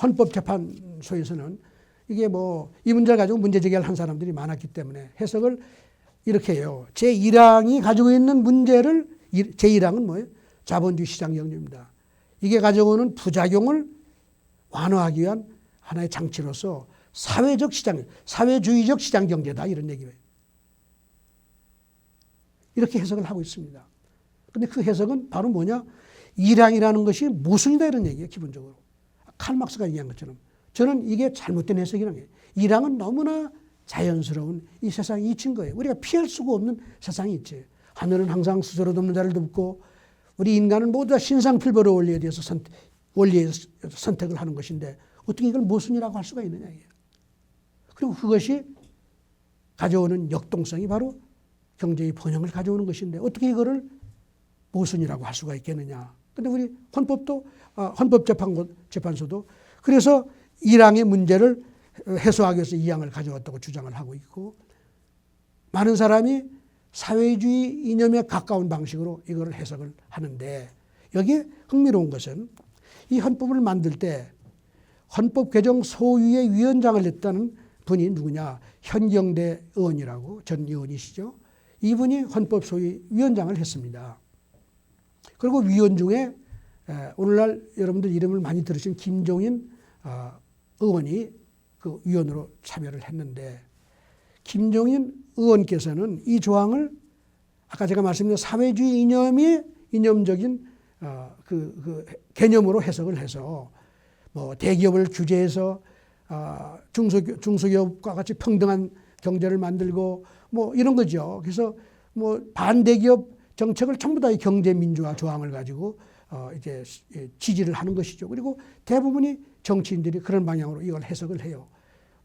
헌법재판소에서는 이게 이 문제를 가지고 문제 제기를 한 사람들이 많았기 때문에 해석을 이렇게 해요. 제1항이 가지고 있는 문제를 제1항은 뭐예요? 자본주의 시장 경제입니다. 이게 가져오는 부작용을 완화하기 위한 하나의 장치로서 사회적 시장, 사회주의적 시장 경제다 이런 얘기예요. 이렇게 해석을 하고 있습니다. 근데 그 해석은 바로 뭐냐? 1항이라는 것이 모순이다 이런 얘기예요. 기본적으로. 칼 막스가 얘기한 것처럼. 저는 이게 잘못된 해석이라는 거예요. 1항은 너무나 자연스러운 이 세상이 이친 거예요. 우리가 피할 수가 없는 세상이 있지. 하늘은 항상 스스로 돕는 자를 돕고 우리 인간은 모두 다 신상필벌을 올려야 돼서 원리의 선택을 하는 것인데 어떻게 이걸 모순이라고 할 수가 있느냐. 그리고 그것이 가져오는 역동성이 바로 경제의 번영을 가져오는 것인데 어떻게 이거를 모순이라고 할 수가 있겠느냐. 그런데 우리 헌법재판소도 그래서 1항의 문제를 해소하기 위해서 2항을 가져왔다고 주장을 하고 있고 많은 사람이 사회주의 이념에 가까운 방식으로 이걸 해석을 하는데 여기에 흥미로운 것은 이 헌법을 만들 때 헌법 개정 소위의 위원장을 했다는 분이 누구냐. 현경대 의원이라고 전 의원이시죠. 이분이 헌법 소위 위원장을 했습니다. 그리고 위원 중에 오늘날 여러분들 이름을 많이 들으신 김종인 의원이 그 위원으로 참여를 했는데 김종인 의원께서는 이 조항을 아까 제가 말씀드린 사회주의 이념이 이념적인 그 개념으로 해석을 해서 뭐 대기업을 규제해서 중소기업과 같이 평등한 경제를 만들고 뭐 이런 거죠. 그래서 뭐 반대기업 정책을 전부 다 경제 민주화 조항을 가지고 이제 지지를 하는 것이죠. 그리고 대부분이 정치인들이 그런 방향으로 이걸 해석을 해요.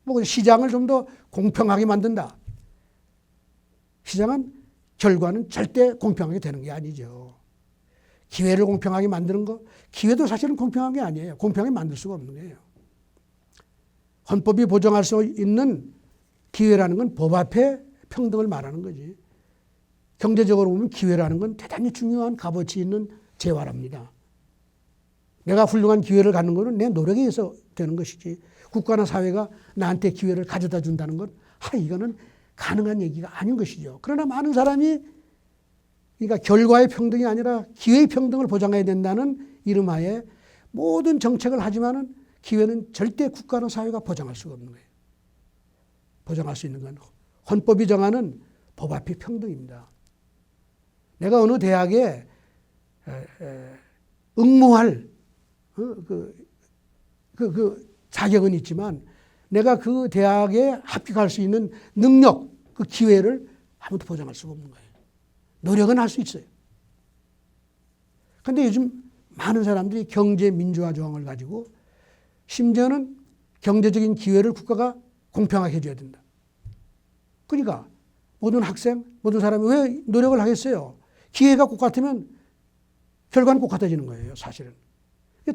뭐 시장을 좀 더 공평하게 만든다. 시장은 결과는 절대 공평하게 되는 게 아니죠. 기회를 공평하게 만드는 거, 기회도 사실은 공평한 게 아니에요. 공평하게 만들 수가 없는 거예요. 헌법이 보장할 수 있는 기회라는 건 법 앞에 평등을 말하는 거지. 경제적으로 보면 기회라는 건 대단히 중요한 값어치 있는 재화랍니다. 내가 훌륭한 기회를 갖는 것은 내 노력에 의해서 되는 것이지 국가나 사회가 나한테 기회를 가져다 준다는 건 이거는 가능한 얘기가 아닌 것이죠. 그러나 많은 사람이 그러니까 결과의 평등이 아니라 기회의 평등을 보장해야 된다는 이름하에 모든 정책을 하지만은 기회는 절대 국가나 사회가 보장할 수가 없는 거예요. 보장할 수 있는 건 헌법이 정하는 법 앞의 평등입니다. 내가 어느 대학에 응모할 그 자격은 있지만 내가 그 대학에 합격할 수 있는 능력, 그 기회를 아무도 보장할 수가 없는 거예요. 노력은 할 수 있어요. 그런데 요즘 많은 사람들이 경제 민주화 조항을 가지고 심지어는 경제적인 기회를 국가가 공평하게 해줘야 된다. 그러니까 모든 학생, 모든 사람이 왜 노력을 하겠어요? 기회가 똑같으면 결과는 똑같아지는 거예요, 사실은.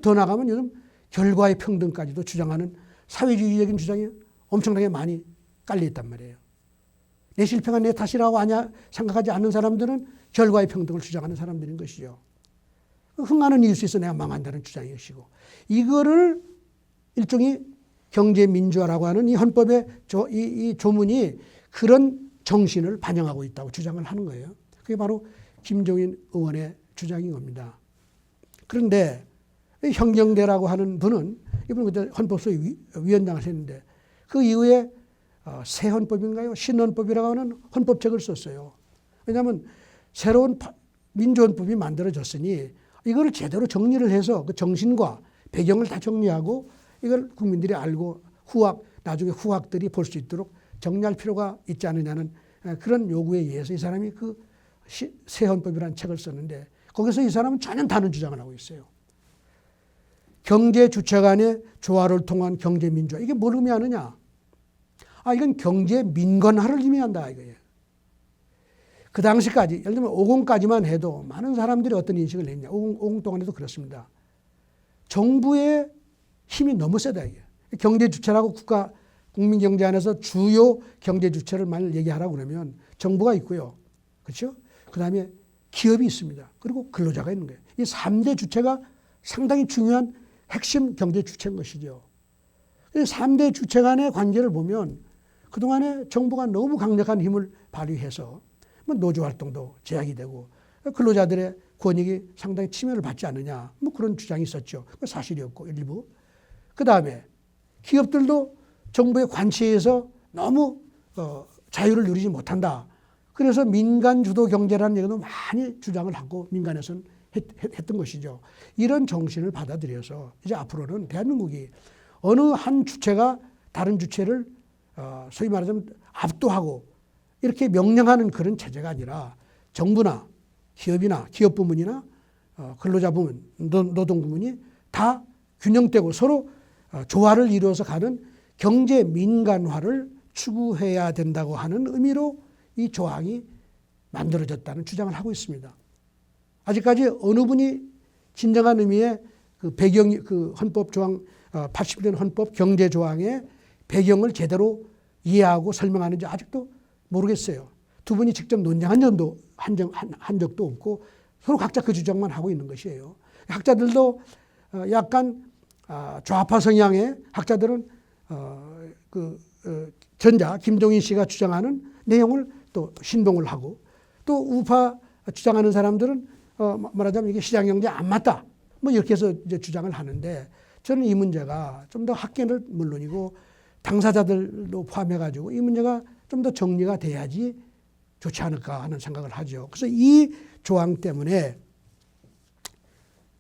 더 나가면 요즘 결과의 평등까지도 주장하는 사회주의적인 주장이 엄청나게 많이 깔려있단 말이에요. 내 실패가 내 탓이라고 생각하지 않는 사람들은 결과의 평등을 주장하는 사람들인 것이죠. 흥하는 이유 있어 내가 망한다는 주장인 것이고 이거를 일종의 경제민주화라고 하는 이 헌법의 이 조문이 그런 정신을 반영하고 있다고 주장을 하는 거예요. 그게 바로 김종인 의원의 주장인 겁니다. 그런데 현경대라고 하는 분은 이분은 그때 헌법소위 위원장을 했는데 그 이후에 새 헌법인가요? 신헌법이라고 하는 헌법책을 썼어요. 왜냐하면 새로운 민주헌법이 만들어졌으니 이걸 제대로 정리를 해서 그 정신과 배경을 다 정리하고 이걸 국민들이 알고 나중에 후학들이 볼 수 있도록 정리할 필요가 있지 않느냐는 그런 요구에 의해서 이 사람이 그 새 헌법이라는 책을 썼는데 거기서 이 사람은 전혀 다른 주장을 하고 있어요. 경제 주체 간의 조화를 통한 경제 민주화. 이게 뭘 의미하느냐? 이건 경제 민건화를 의미한다 이거예요. 그 당시까지 예를 들면 50까지만 해도 많은 사람들이 어떤 인식을 했냐. 50 동안에도 그렇습니다. 정부의 힘이 너무 세다 이게. 경제 주체라고 국민 경제 안에서 주요 경제 주체를 만약 얘기하라고 그러면 정부가 있고요. 그렇죠? 그다음에 기업이 있습니다. 그리고 근로자가 있는 거예요. 이 3대 주체가 상당히 중요한 핵심 경제 주체인 것이죠. 이 3대 주체 간의 관계를 보면 그동안에 정부가 너무 강력한 힘을 발휘해서 노조 활동도 제약이 되고 근로자들의 권익이 상당히 침해를 받지 않느냐 그런 주장이 있었죠. 사실이었고 일부. 그다음에 기업들도 정부의 관치에서 너무 자유를 누리지 못한다. 그래서 민간 주도 경제라는 얘기도 많이 주장을 하고 민간에서는 했던 것이죠. 이런 정신을 받아들여서 이제 앞으로는 대한민국이 어느 한 주체가 다른 주체를 소위 말하자면 압도하고 이렇게 명령하는 그런 체제가 아니라 정부나 기업이나 기업 부문이나 근로자 부문, 노동 부문이 다 균형되고 서로 조화를 이루어서 가는 경제 민간화를 추구해야 된다고 하는 의미로 이 조항이 만들어졌다는 주장을 하고 있습니다. 아직까지 어느 분이 진정한 의미의 그 배경, 그 헌법 조항, 81년 헌법 경제 조항의 배경을 제대로 이해하고 설명하는지 아직도 모르겠어요. 두 분이 직접 논쟁한 적도 없고 서로 각자 그 주장만 하고 있는 것이에요. 학자들도 약간 좌파 성향의 학자들은 전자 김종인 씨가 주장하는 내용을 또 신봉을 하고, 또 우파 주장하는 사람들은 말하자면 이게 시장경제 안 맞다, 뭐 이렇게 해서 이제 주장을 하는데, 저는 이 문제가 좀 더 학계는 물론이고 당사자들도 포함해가지고 이 문제가 좀 더 정리가 돼야지 좋지 않을까 하는 생각을 하죠. 그래서 이 조항 때문에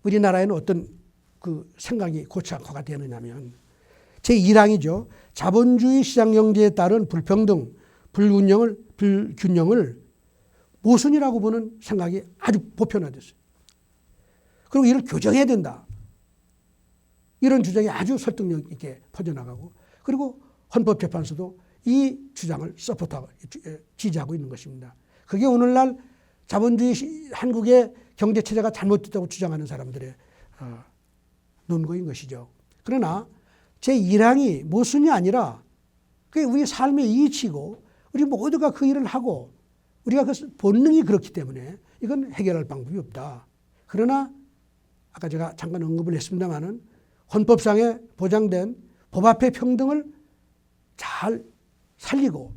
우리나라에는 어떤 그 생각이 고착화가 되느냐면, 제1항이죠. 자본주의 시장경제에 따른 불평등, 불균형을 모순이라고 보는 생각이 아주 보편화됐어요. 그리고 이를 교정해야 된다, 이런 주장이 아주 설득력 있게 퍼져나가고, 그리고 헌법재판소도 이 주장을 서포트하고 지지하고 있는 것입니다. 그게 오늘날 자본주의 한국의 경제체제가 잘못됐다고 주장하는 사람들의 논거인 것이죠. 그러나 제1항이 모순이 아니라 그게 우리 삶의 이치고 우리 모두가 그 일을 하고 우리가 그 본능이 그렇기 때문에 이건 해결할 방법이 없다. 그러나 아까 제가 잠깐 언급을 했습니다마는 헌법상에 보장된 법 앞의 평등을 잘 살리고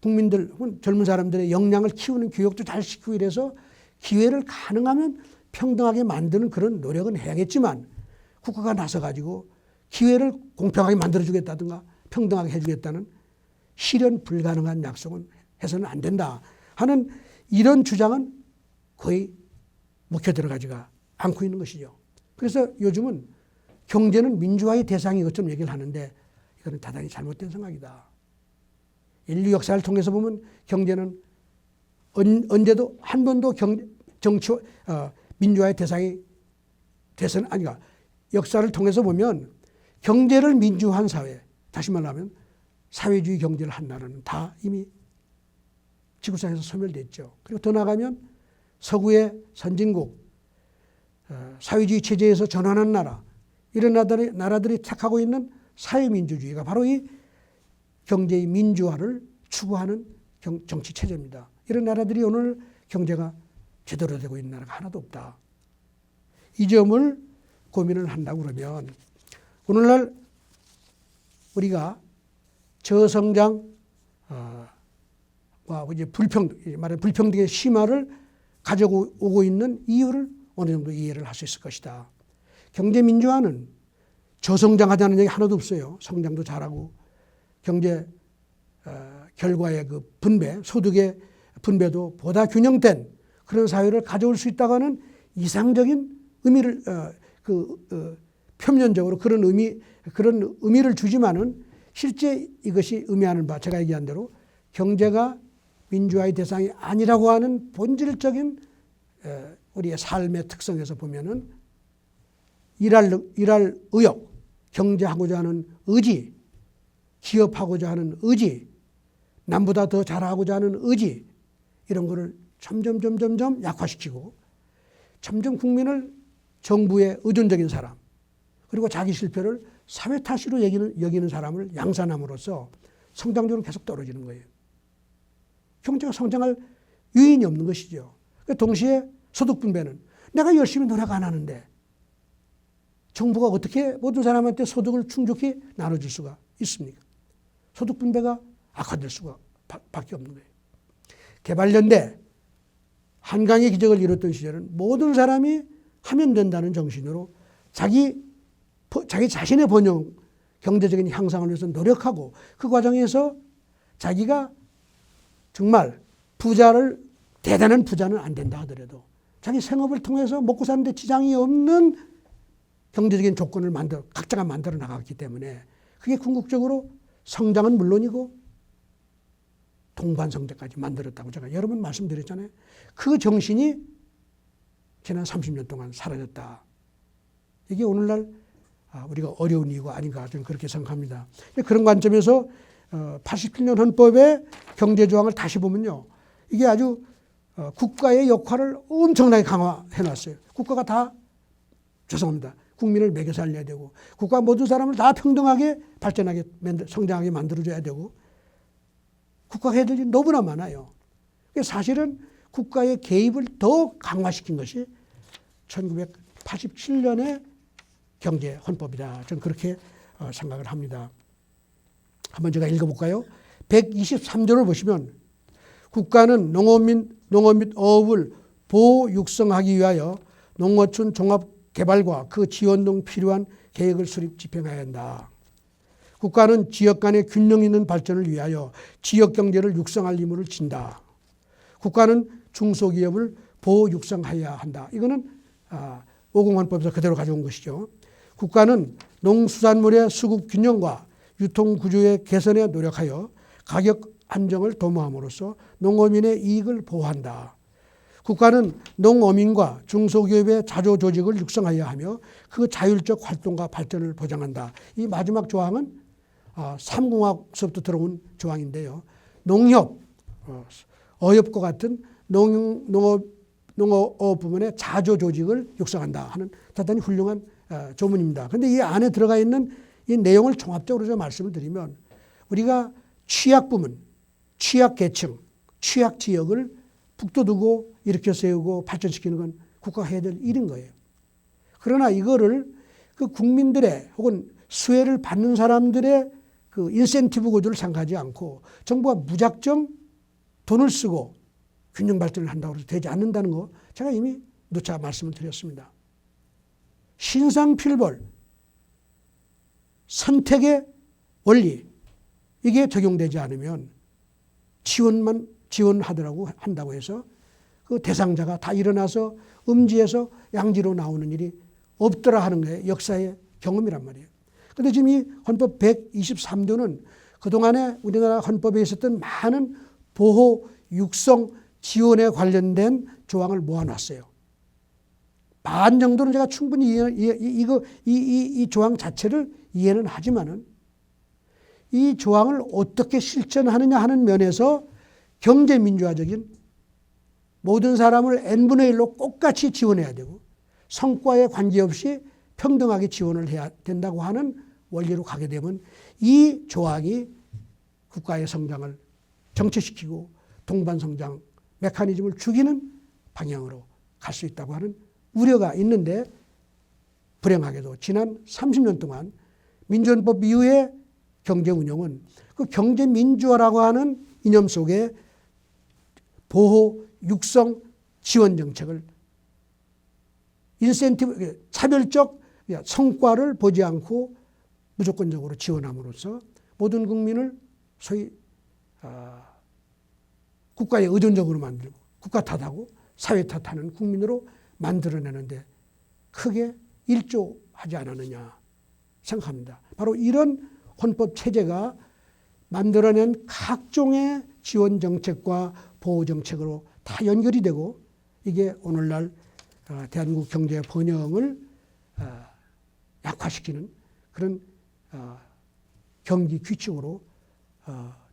국민들, 젊은 사람들의 역량을 키우는 교육도 잘 시키고 이래서 기회를 가능하면 평등하게 만드는 그런 노력은 해야겠지만, 국가가 나서가지고 기회를 공평하게 만들어주겠다든가 평등하게 해주겠다는 실현 불가능한 약속은 해서는 안 된다 하는 이런 주장은 거의 먹혀 들어가지가 않고 있는 것이죠. 그래서 요즘은 경제는 민주화의 대상인 것처럼 얘기를 하는데 이거는 대단히 잘못된 생각이다. 인류 역사를 통해서 보면 경제는 언제도 한 번도 민주화의 대상이 돼서는 아니가, 역사를 통해서 보면 경제를 민주화한 사회, 다시 말하면 사회주의 경제를 한 나라는 다 이미 지구상에서 소멸됐죠. 그리고 더 나아가면 서구의 선진국, 사회주의 체제에서 전환한 나라, 이런 나라들이 택하고 있는 사회민주주의가 바로 이 경제의 민주화를 추구하는 정치 체제입니다. 이런 나라들이 오늘 경제가 제대로 되고 있는 나라가 하나도 없다. 이 점을 고민을 한다고 그러면 오늘날 우리가 저성장과 이제 불평등의 심화를 가져오고 있는 이유를 어느 정도 이해를 할 수 있을 것이다. 경제 민주화는 저성장하자는 얘기 하나도 없어요. 성장도 잘하고 경제 결과의 그 분배, 소득의 분배도 보다 균형된 그런 사회를 가져올 수 있다고 하는 이상적인 의미를 표면적으로 그런 의미를 주지만은 실제 이것이 의미하는 바, 제가 얘기한 대로 경제가 민주화의 대상이 아니라고 하는 본질적인 우리의 삶의 특성에서 보면은 일할 의욕, 경제하고자 하는 의지, 기업하고자 하는 의지, 남보다 더 잘하고자 하는 의지, 이런 거를 점점 약화시키고 점점 국민을 정부의 의존적인 사람, 그리고 자기 실패를 사회 탓으로 여기는 사람을 양산함으로써 성장률은 계속 떨어지는 거예요. 경제가 성장할 유인이 없는 것이죠. 동시에 소득 분배는 내가 열심히 노력 안 하는데 정부가 어떻게 모든 사람한테 소득을 충족히 나눠줄 수가 있습니까? 소득 분배가 악화될 수가 밖에 없는 거예요. 개발연대, 한강의 기적을 이뤘던 시절은 모든 사람이 하면 된다는 정신으로 자기 자신의 번영, 경제적인 향상을 위해서 노력하고 그 과정에서 자기가 정말 대단한 부자는 안 된다 하더라도 자기 생업을 통해서 먹고 사는데 지장이 없는 경제적인 조건을 각자가 만들어 나갔기 때문에 그게 궁극적으로 성장은 물론이고 동반성장까지 만들었다고 제가 여러 번 말씀드렸잖아요. 그 정신이 지난 30년 동안 사라졌다. 이게 오늘날 우리가 어려운 이유가 아닌가 저는 그렇게 생각합니다. 그런 관점에서 87년 헌법의 경제조항을 다시 보면요. 이게 아주 국가의 역할을 엄청나게 강화해 놨어요. 국가가 다 죄송합니다. 국민을 먹여 살려야 되고 국가 모든 사람을 다 평등하게 발전하게 성장하게 만들어줘야 되고 국가가 해야 될 일이 너무나 많아요. 사실은 국가의 개입을 더 강화시킨 것이 1987년의 경제 헌법이다. 저는 그렇게 생각을 합니다. 한번 제가 읽어볼까요? 123조를 보시면 국가는 농업 및 어업을 보호 육성하기 위하여 농어촌 종합개발과 그 지원 등 필요한 계획을 수립 집행해야 한다. 국가는 지역 간의 균형 있는 발전을 위하여 지역 경제를 육성할 임무를 진다. 국가는 중소기업을 보호 육성해야 한다. 이거는 50헌법에서 그대로 가져온 것이죠. 국가는 농수산물의 수급 균형과 유통 구조의 개선에 노력하여 가격 안정을 도모함으로써 농어민의 이익을 보호한다. 국가는 농어민과 중소기업의 자조 조직을 육성하여야 하며 그 자율적 활동과 발전을 보장한다. 이 마지막 조항은 삼공학서부터 들어온 조항인데요. 농협, 어협과 같은 농업 부문의 자조 조직을 육성한다 하는 대단히 훌륭한 조문입니다. 그런데 이 안에 들어가 있는 이 내용을 종합적으로 좀 말씀을 드리면 우리가 취약 부문, 취약 계층, 취약 지역을 북돋우고 일으켜 세우고 발전시키는 건 국가가 해야 될 일인 거예요. 그러나 이거를 그 국민들의 혹은 수혜를 받는 사람들의 그 인센티브 구조를 생각하지 않고 정부가 무작정 돈을 쓰고 균형 발전을 한다고 해서 되지 않는다는 거 제가 이미 누차 말씀을 드렸습니다. 신상필벌, 선택의 원리 이게 적용되지 않으면 지원하더라고 한다고 해서 그 대상자가 다 일어나서 음지에서 양지로 나오는 일이 없더라 하는 게 역사의 경험이란 말이에요. 그런데 지금 이 헌법 123조는 그동안에 우리나라 헌법에 있었던 많은 보호, 육성, 지원에 관련된 조항을 모아놨어요. 반 정도는 제가 충분히 이 조항 자체를 이해는 하지만은 이 조항을 어떻게 실천하느냐 하는 면에서 경제민주화적인 모든 사람을 n분의 1로 똑같이 지원해야 되고 성과에 관계없이 평등하게 지원을 해야 된다고 하는 원리로 가게 되면 이 조항이 국가의 성장을 정체시키고 동반성장 메커니즘을 죽이는 방향으로 갈 수 있다고 하는 우려가 있는데 불행하게도 지난 30년 동안 민주헌법 이후의 경제 운영은 그 경제민주화라고 하는 이념 속에 보호, 육성, 지원 정책을 인센티브, 차별적 성과를 보지 않고 무조건적으로 지원함으로써 모든 국민을 소위 국가에 의존적으로 만들고 국가 탓하고 사회 탓하는 국민으로 만들어내는데 크게 일조하지 않았느냐 생각합니다. 바로 이런 헌법 체제가 만들어낸 각종의 지원 정책과 보호 정책으로 다 연결이 되고 이게 오늘날 대한민국 경제 번영을 약화시키는 그런 경기 규칙으로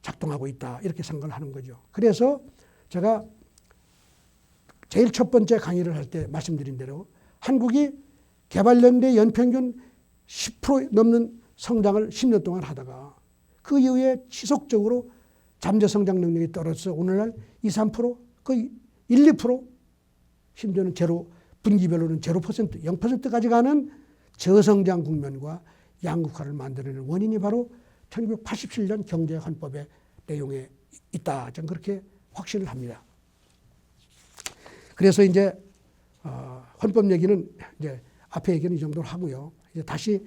작동하고 있다 이렇게 생각을 하는 거죠. 그래서 제가 제일 첫 번째 강의를 할 때 말씀드린 대로 한국이 개발연대 연평균 10% 넘는 성장을 10년 동안 하다가 그 이후에 지속적으로 잠재성장 능력이 떨어져서 오늘날 2, 3%, 거의 1, 2%, 심지어는 분기별로는 0%, 0%까지 가는 저성장 국면과 양극화를 만들어내는 원인이 바로 1987년 경제헌법의 내용에 있다. 저는 그렇게 확신을 합니다. 그래서 이제 헌법 얘기는 이제 앞에 얘기는 이 정도로 하고요. 이제 다시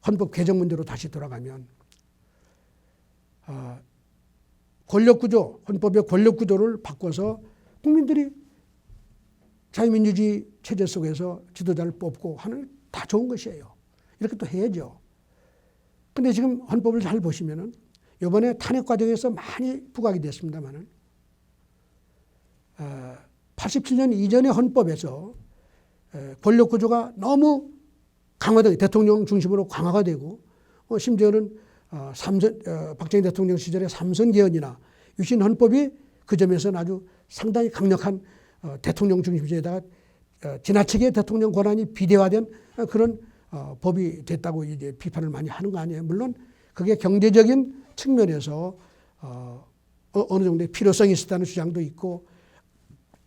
헌법 개정 문제로 다시 돌아가면 권력구조, 헌법의 권력구조를 바꿔서 국민들이 자유민주주의 체제 속에서 지도자를 뽑고 하는 다 좋은 것이에요. 이렇게 또 해야죠. 근데 지금 헌법을 잘 보시면은 이번에 탄핵 과정에서 많이 부각이 됐습니다만은 87년 이전의 헌법에서 권력 구조가 너무 강화되고 대통령 중심으로 강화가 되고 심지어는 박정희 대통령 시절에 삼선 개헌이나 유신 헌법이 그 점에서는 아주 상당히 강력한 대통령 중심제에다가 지나치게 대통령 권한이 비대화된 그런 법이 됐다고 이제 비판을 많이 하는 거 아니에요. 물론 그게 경제적인 측면에서 어느 정도의 필요성이 있었다는 주장도 있고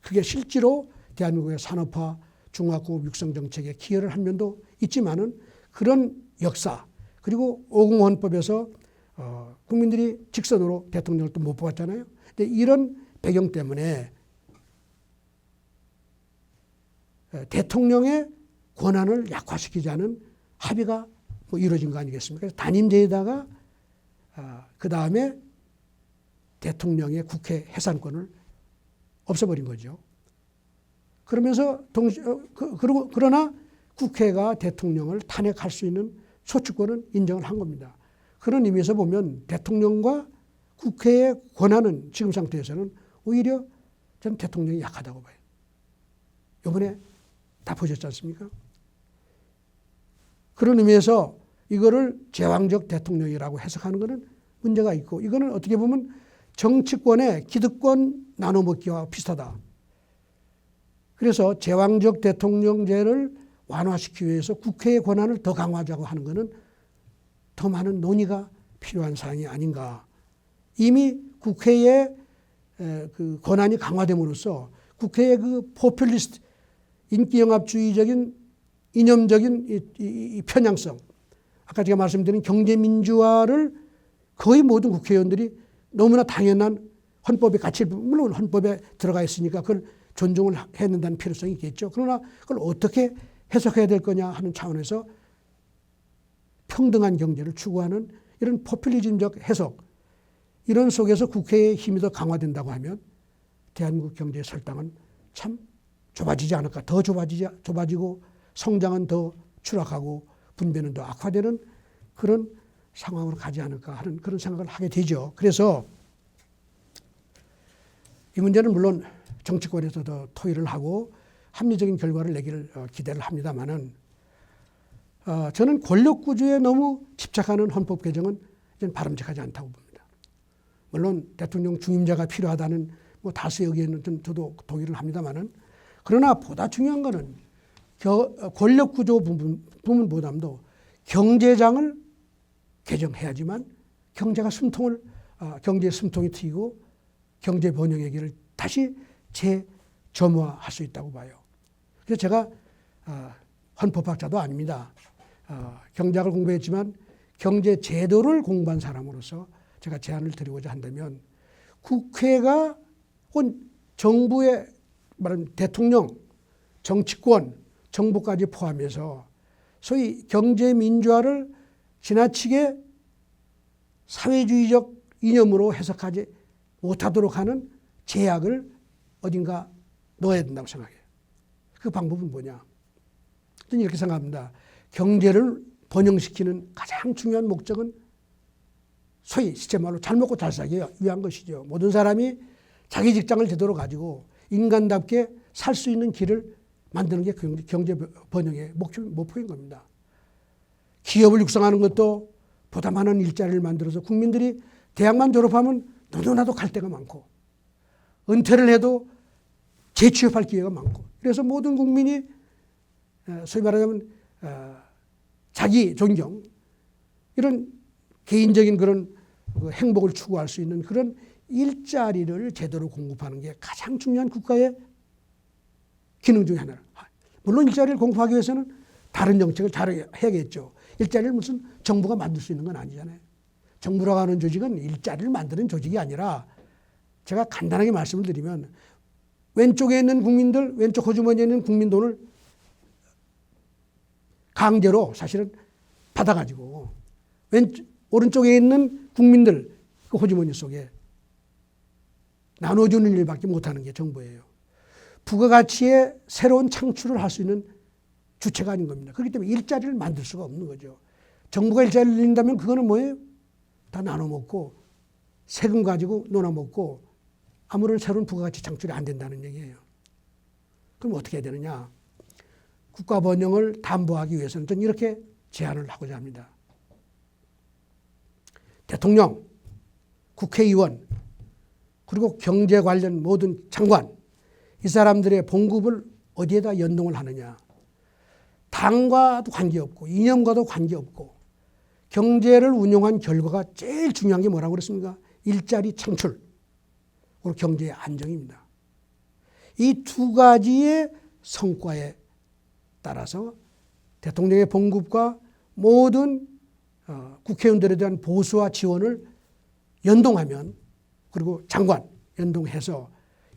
그게 실제로 대한민국의 산업화 중화공업 육성 정책에 기여를 한 면도 있지만은 그런 역사 그리고 5공 헌법에서 국민들이 직선으로 대통령을 또 못 뽑았잖아요. 근데 이런 배경 때문에 대통령의 권한을 약화시키자는 합의가 이루어진 거 아니겠습니까? 그래서 단임제에다가 그 다음에 대통령의 국회 해산권을 없애버린 거죠. 그러면서 그러나 국회가 대통령을 탄핵할 수 있는 소추권은 인정을 한 겁니다. 그런 의미에서 보면 대통령과 국회의 권한은 지금 상태에서는 오히려 저는 대통령이 약하다고 봐요. 이번에 다 보셨지 않습니까? 그런 의미에서 이거를 제왕적 대통령이라고 해석하는 것은 문제가 있고 이거는 어떻게 보면 정치권의 기득권 나눠먹기와 비슷하다. 그래서 제왕적 대통령제를 완화시키기 위해서 국회의 권한을 더 강화하자고 하는 것은 더 많은 논의가 필요한 사항이 아닌가. 이미 국회의 그 권한이 강화됨으로써 국회의 그 포퓰리스트 인기영합주의적인 이념적인 이 편향성 아까 제가 말씀드린 경제민주화를 거의 모든 국회의원들이 너무나 당연한 헌법의 가치를 물론 헌법에 들어가 있으니까 그걸 존중을 해야 된다는 필요성이 있겠죠. 그러나 그걸 어떻게 해석해야 될 거냐 하는 차원에서 평등한 경제를 추구하는 이런 포퓰리즘적 해석 이런 속에서 국회의 힘이 더 강화된다고 하면 대한민국 경제의 설당은 참 좁아지지 않을까. 더 좁아지고 성장은 더 추락하고 분배는 더 악화되는 그런 상황으로 가지 않을까 하는 그런 생각을 하게 되죠. 그래서 이 문제는 물론 정치권에서 더 토의를 하고 합리적인 결과를 내기를 기대를 합니다만은 저는 권력 구조에 너무 집착하는 헌법 개정은 저는 바람직하지 않다고 봅니다. 물론 대통령 중임제가 필요하다는 다수의 의견은 저도 동의를 합니다만은 그러나 보다 중요한 것은 권력 구조 부분보다도 경제장을 개정해야지만 경제의 숨통이 트이고 경제 번영의 길을 다시 재점화할 수 있다고 봐요. 그래서 제가 헌법학자도 아닙니다. 경제학을 공부했지만 경제 제도를 공부한 사람으로서 제가 제안을 드리고자 한다면 국회가 혹은 정부의 말하면 대통령, 정치권, 정부까지 포함해서 소위 경제 민주화를 지나치게 사회주의적 이념으로 해석하지 못하도록 하는 제약을 어딘가 넣어야 된다고 생각해요. 그 방법은 뭐냐? 저는 이렇게 생각합니다. 경제를 번영시키는 가장 중요한 목적은 소위 시체 말로 잘 먹고 잘 살기 위한 것이죠. 모든 사람이 자기 직장을 제대로 가지고 인간답게 살 수 있는 길을 만드는 게 경제 번영의 목표인 겁니다. 기업을 육성하는 것도 보다 많은 일자리를 만들어서 국민들이 대학만 졸업하면 너도나도 갈 데가 많고 은퇴를 해도 재취업할 기회가 많고 그래서 모든 국민이 소위 말하자면 자기 존경 이런 개인적인 그런 행복을 추구할 수 있는 그런 일자리를 제대로 공급하는 게 가장 중요한 국가의 기능 중에 하나를. 물론 일자리를 공급하기 위해서는 다른 정책을 잘 해야겠죠. 일자리를 무슨 정부가 만들 수 있는 건 아니잖아요. 정부라고 하는 조직은 일자리를 만드는 조직이 아니라 제가 간단하게 말씀을 드리면 왼쪽에 있는 국민들, 왼쪽 호주머니에 있는 국민 돈을 강제로 사실은 받아가지고 오른쪽에 있는 국민들 그 호주머니 속에 나눠주는 일밖에 못하는 게 정부예요. 부가가치의 새로운 창출을 할 수 있는 주체가 아닌 겁니다. 그렇기 때문에 일자리를 만들 수가 없는 거죠. 정부가 일자리를 늘린다면 그거는 뭐예요? 다 나눠먹고 세금 가지고 놀아먹고 아무런 새로운 부가가치 창출이 안 된다는 얘기예요. 그럼 어떻게 해야 되느냐? 국가 번영을 담보하기 위해서는 저는 이렇게 제안을 하고자 합니다. 대통령, 국회의원, 그리고 경제 관련 모든 장관, 이 사람들의 봉급을 어디에다 연동을 하느냐. 당과도 관계없고 이념과도 관계없고 경제를 운용한 결과가 제일 중요한 게 뭐라고 그랬습니까? 일자리 창출, 그리고 경제의 안정입니다. 이 두 가지의 성과에 따라서 대통령의 봉급과 모든 국회의원들에 대한 보수와 지원을 연동하면, 그리고 장관 연동해서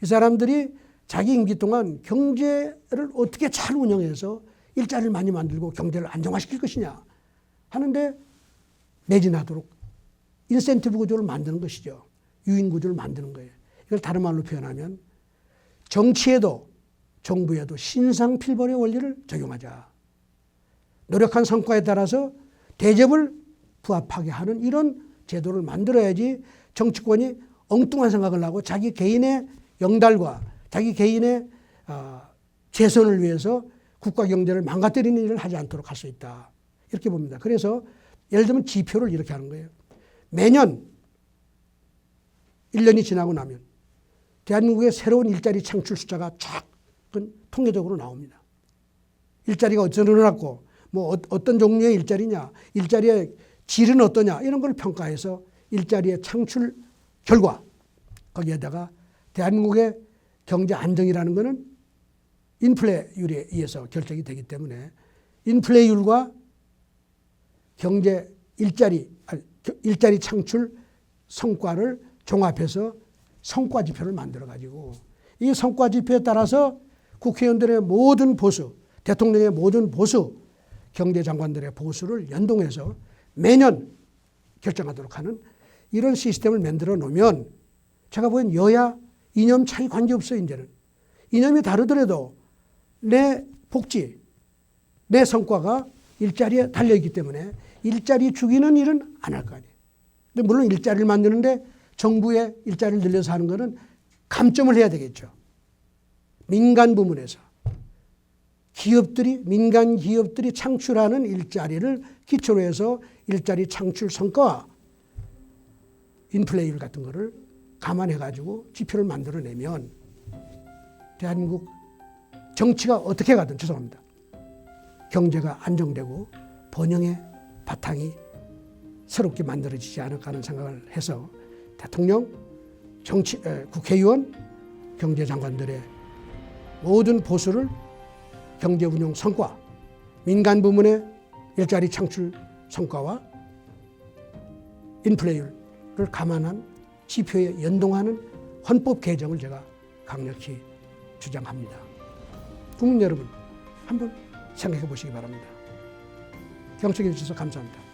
이 사람들이 자기 임기 동안 경제를 어떻게 잘 운영해서 일자리를 많이 만들고 경제를 안정화시킬 것이냐 하는데 매진하도록 인센티브 구조를 만드는 것이죠. 유인 구조를 만드는 거예요. 이걸 다른 말로 표현하면 정치에도 정부에도 신상필벌의 원리를 적용하자. 노력한 성과에 따라서 대접을 부합하게 하는 이런 제도를 만들어야지 정치권이 엉뚱한 생각을 하고 자기 개인의 영달과 자기 개인의 재선을 위해서 국가 경제를 망가뜨리는 일을 하지 않도록 할 수 있다. 이렇게 봅니다. 그래서 예를 들면 지표를 이렇게 하는 거예요. 매년 1년이 지나고 나면 대한민국의 새로운 일자리 창출 숫자가 쫙 통계적으로 나옵니다. 일자리가 어찌 늘어났고 뭐 어떤 종류의 일자리냐, 일자리의 질은 어떠냐 이런 걸 평가해서 일자리의 창출 결과, 거기에다가 대한민국의 경제 안정이라는 것은 인플레율에 의해서 결정이 되기 때문에 인플레율과 경제 일자리 창출 성과를 종합해서 성과 지표를 만들어 가지고 이 성과 지표에 따라서 국회의원들의 모든 보수, 대통령의 모든 보수, 경제장관들의 보수를 연동해서 매년 결정하도록 하는 이런 시스템을 만들어 놓으면 제가 보기엔 여야 이념 차이 관계없어요. 이제는 이념이 다르더라도 내 복지, 내 성과가 일자리에 달려있기 때문에 일자리 죽이는 일은 안 할 거 아니에요. 근데 물론 일자리를 만드는데 정부의 일자리를 늘려서 하는 것은 감점을 해야 되겠죠. 민간 부문에서 민간 기업들이 창출하는 일자리를 기초로 해서 일자리 창출 성과와 인플레이율 같은 거를 감안해 가지고 지표를 만들어내면 대한민국 정치가 어떻게 가든 죄송합니다. 경제가 안정되고 번영의 바탕이 새롭게 만들어지지 않을까 하는 생각을 해서 대통령, 국회의원, 경제장관들의 모든 보수를 경제 운용 성과, 민간 부문의 일자리 창출 성과와 인플레이율을 감안한 지표에 연동하는 헌법 개정을 제가 강력히 주장합니다. 국민 여러분, 한번 생각해 보시기 바랍니다. 경청해 주셔서 감사합니다.